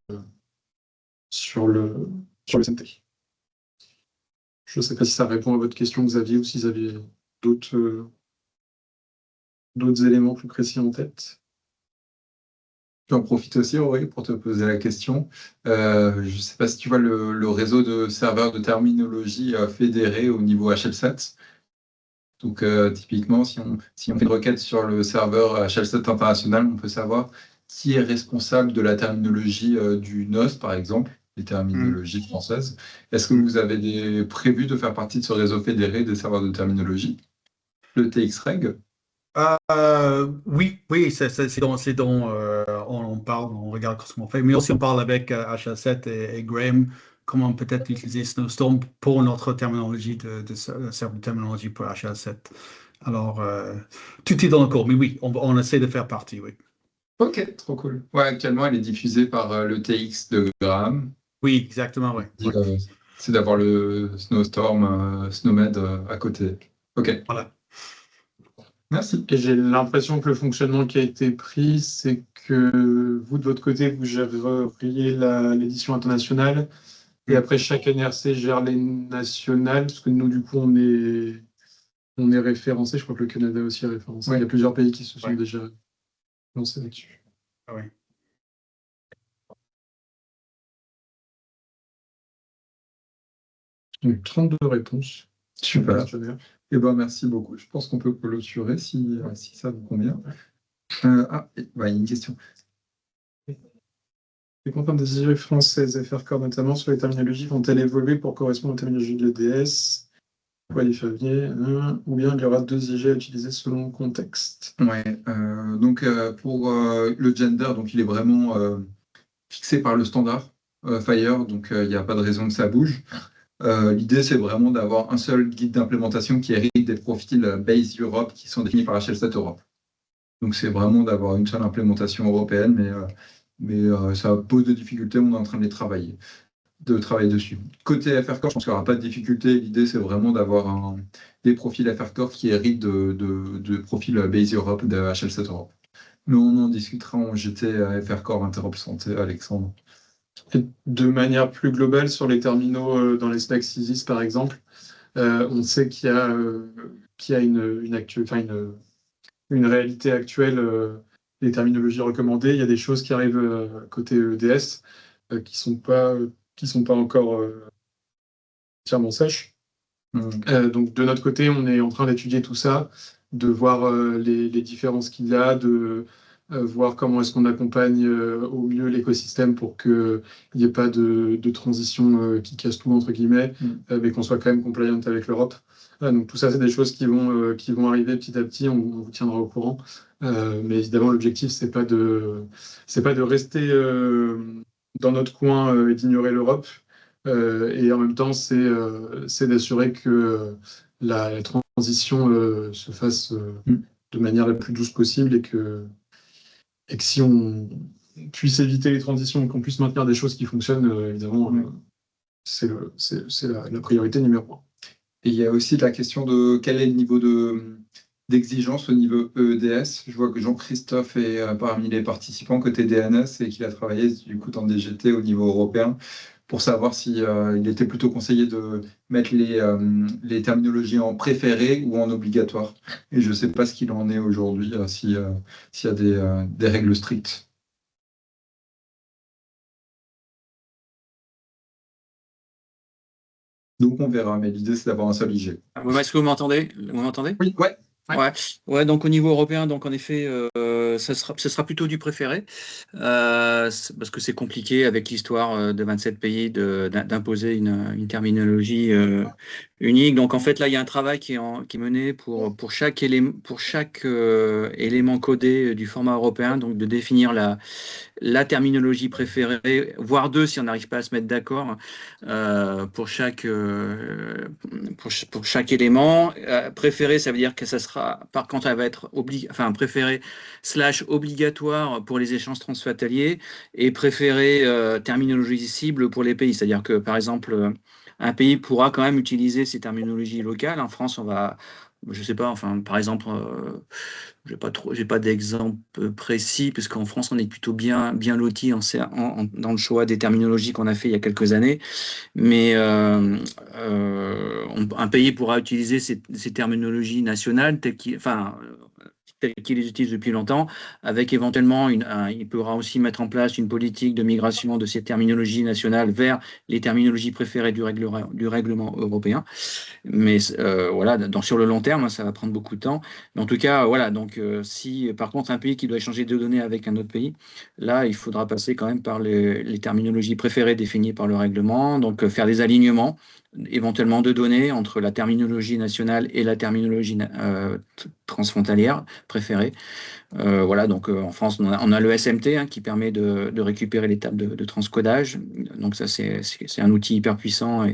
SMT. Je ne sais pas si ça répond à votre question, Xavier, ou si vous aviez d'autres éléments plus précis en tête. J'en profite aussi, Aurélie, pour te poser la question. Je ne sais pas si tu vois le réseau de serveurs de terminologie fédérés au niveau HL7. Donc, typiquement, si on fait une requête sur le serveur HL7 international, on peut savoir qui est responsable de la terminologie du NOS, par exemple, les terminologies françaises. Est-ce que vous avez prévu de faire partie de ce réseau fédéré des serveurs de terminologie, le TXREG? Oui, on parle, on regarde ce qu'on fait, mais aussi on parle avec HL7 et Graham, comment peut-être utiliser Snowstorm pour notre terminologie de serveur de terminologie pour HL7. Alors, tout est dans le cours, mais oui, on essaie de faire partie, oui. Ok, trop cool. Ouais, actuellement, elle est diffusée par le TX de Graham. Oui, exactement, oui. C'est d'avoir le Snowstorm, Snowmed à côté. Ok. Voilà. Merci. Et j'ai l'impression que le fonctionnement qui a été pris, c'est que vous, de votre côté, vous géreriez l'édition internationale, et après, chaque NRC gère les nationales, parce que nous, du coup, on est référencé. Je crois que le Canada aussi est référencé. Ouais. Il y a plusieurs pays qui se sont déjà lancés là-dessus. Ah oui. Donc, 32 réponses. Super. Eh ben, merci beaucoup. Je pense qu'on peut clôturer si ça vous convient. Il y a une question. Les contraintes des IGF françaises, FR-Corps notamment, sur les terminologies, vont-elles évoluer pour correspondre aux terminologies de l'EDS, ou bien il y aura 2 IG à utiliser selon le contexte? Ouais, donc pour le gender, donc il est vraiment fixé par le standard Fire, donc il n'y a pas de raison que ça bouge. L'idée, c'est vraiment d'avoir un seul guide d'implémentation qui hérite des profils Base Europe qui sont définis par HL7 Europe. Donc, c'est vraiment d'avoir une seule implémentation européenne, mais ça pose des difficultés, on est en train de travailler dessus. Côté FR Core, je pense qu'il n'y aura pas de difficulté. L'idée, c'est vraiment d'avoir des profils FR Core qui héritent de profils Base Europe de HL7 Europe. Mais on en discutera en GT FR Core Interop Santé, Alexandre. Et de manière plus globale, sur les terminaux dans les specs CISIS, par exemple, on sait qu'il y a une réalité actuelle des terminologies recommandées. Il y a des choses qui arrivent côté EDS qui sont pas encore entièrement sèches. Donc de notre côté, on est en train d'étudier tout ça, de voir les différences qu'il y a, de voir comment est-ce qu'on accompagne au mieux l'écosystème pour qu'il n'y ait pas de transition qui casse tout, entre guillemets, mais qu'on soit quand même compliant avec l'Europe. Donc tout ça, c'est des choses qui vont arriver petit à petit, on vous tiendra au courant. Mais évidemment, l'objectif, c'est pas de rester dans notre coin et d'ignorer l'Europe. Et en même temps, c'est d'assurer que la transition se fasse de manière la plus douce possible et que si on puisse éviter les transitions et qu'on puisse maintenir des choses qui fonctionnent, évidemment, c'est la priorité numéro 1. Et il y a aussi la question de quel est le niveau d'exigence au niveau EEDS. Je vois que Jean-Christophe est parmi les participants côté DNS et qu'il a travaillé du coup dans DGT au niveau européen pour savoir si il était plutôt conseillé de mettre les terminologies en préféré ou en obligatoire. Et je ne sais pas ce qu'il en est aujourd'hui, s'il y a des règles strictes. Donc on verra, mais l'idée c'est d'avoir un seul IG. Est-ce que vous m'entendez? Oui, ouais. Ouais, donc au niveau européen, donc en effet, ce sera plutôt du préféré, parce que c'est compliqué avec l'histoire de 27 pays d'imposer une terminologie unique. Donc en fait, là, il y a un travail qui est mené pour chaque élément codé du format européen, donc de définir la terminologie préférée, voire 2 si on n'arrive pas à se mettre d'accord pour chaque élément. Préféré, ça veut dire que ça sera, par contre, elle va être préféré / obligatoire pour les échanges transfrontaliers et préféré terminologie cible pour les pays. C'est-à-dire que, par exemple, un pays pourra quand même utiliser ses terminologies locales. En France, on va Je sais pas, enfin, par exemple, j'ai pas d'exemple précis, parce qu'en France, on est plutôt bien lotis dans le choix des terminologies qu'on a fait il y a quelques années. Mais un pays pourra utiliser ces terminologies nationales telles qu'il les utilise depuis longtemps, avec éventuellement, il pourra aussi mettre en place une politique de migration de ces terminologies nationales vers les terminologies préférées du règlement européen. Mais voilà, sur le long terme, ça va prendre beaucoup de temps. Mais en tout cas, voilà, donc si par contre un pays qui doit échanger de données avec un autre pays, là, il faudra passer quand même par les terminologies préférées définies par le règlement, donc faire des alignements éventuellement de données entre la terminologie nationale et la terminologie transfrontalière préférée. Voilà, donc en France, on a le SMT qui permet de récupérer les tables de transcodage. Donc ça, c'est un outil hyper puissant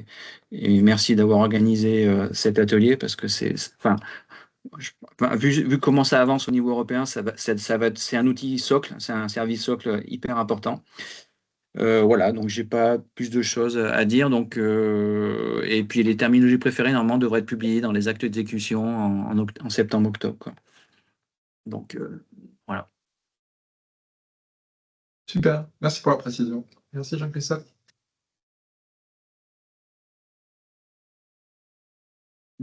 et merci d'avoir organisé cet atelier parce que vu comment ça avance au niveau européen, c'est un outil socle, c'est un service socle hyper important. Voilà, donc j'ai pas plus de choses à dire. Donc, et puis les terminologies préférées, normalement, devraient être publiées dans les actes d'exécution en septembre-octobre, quoi. Donc, voilà. Super, merci pour la précision. Merci Jean-Christophe.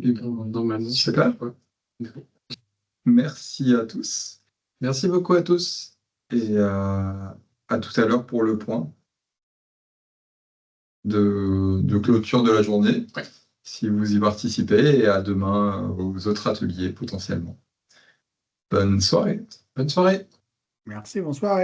Et bon, normalement, c'est clair, quoi. Merci à tous Merci beaucoup à tous. et à tout à l'heure pour le point de clôture de la journée, Ouais. si vous y participez, et à demain aux autres ateliers potentiellement. Bonne soirée. Bonne soirée. Merci, bonsoir.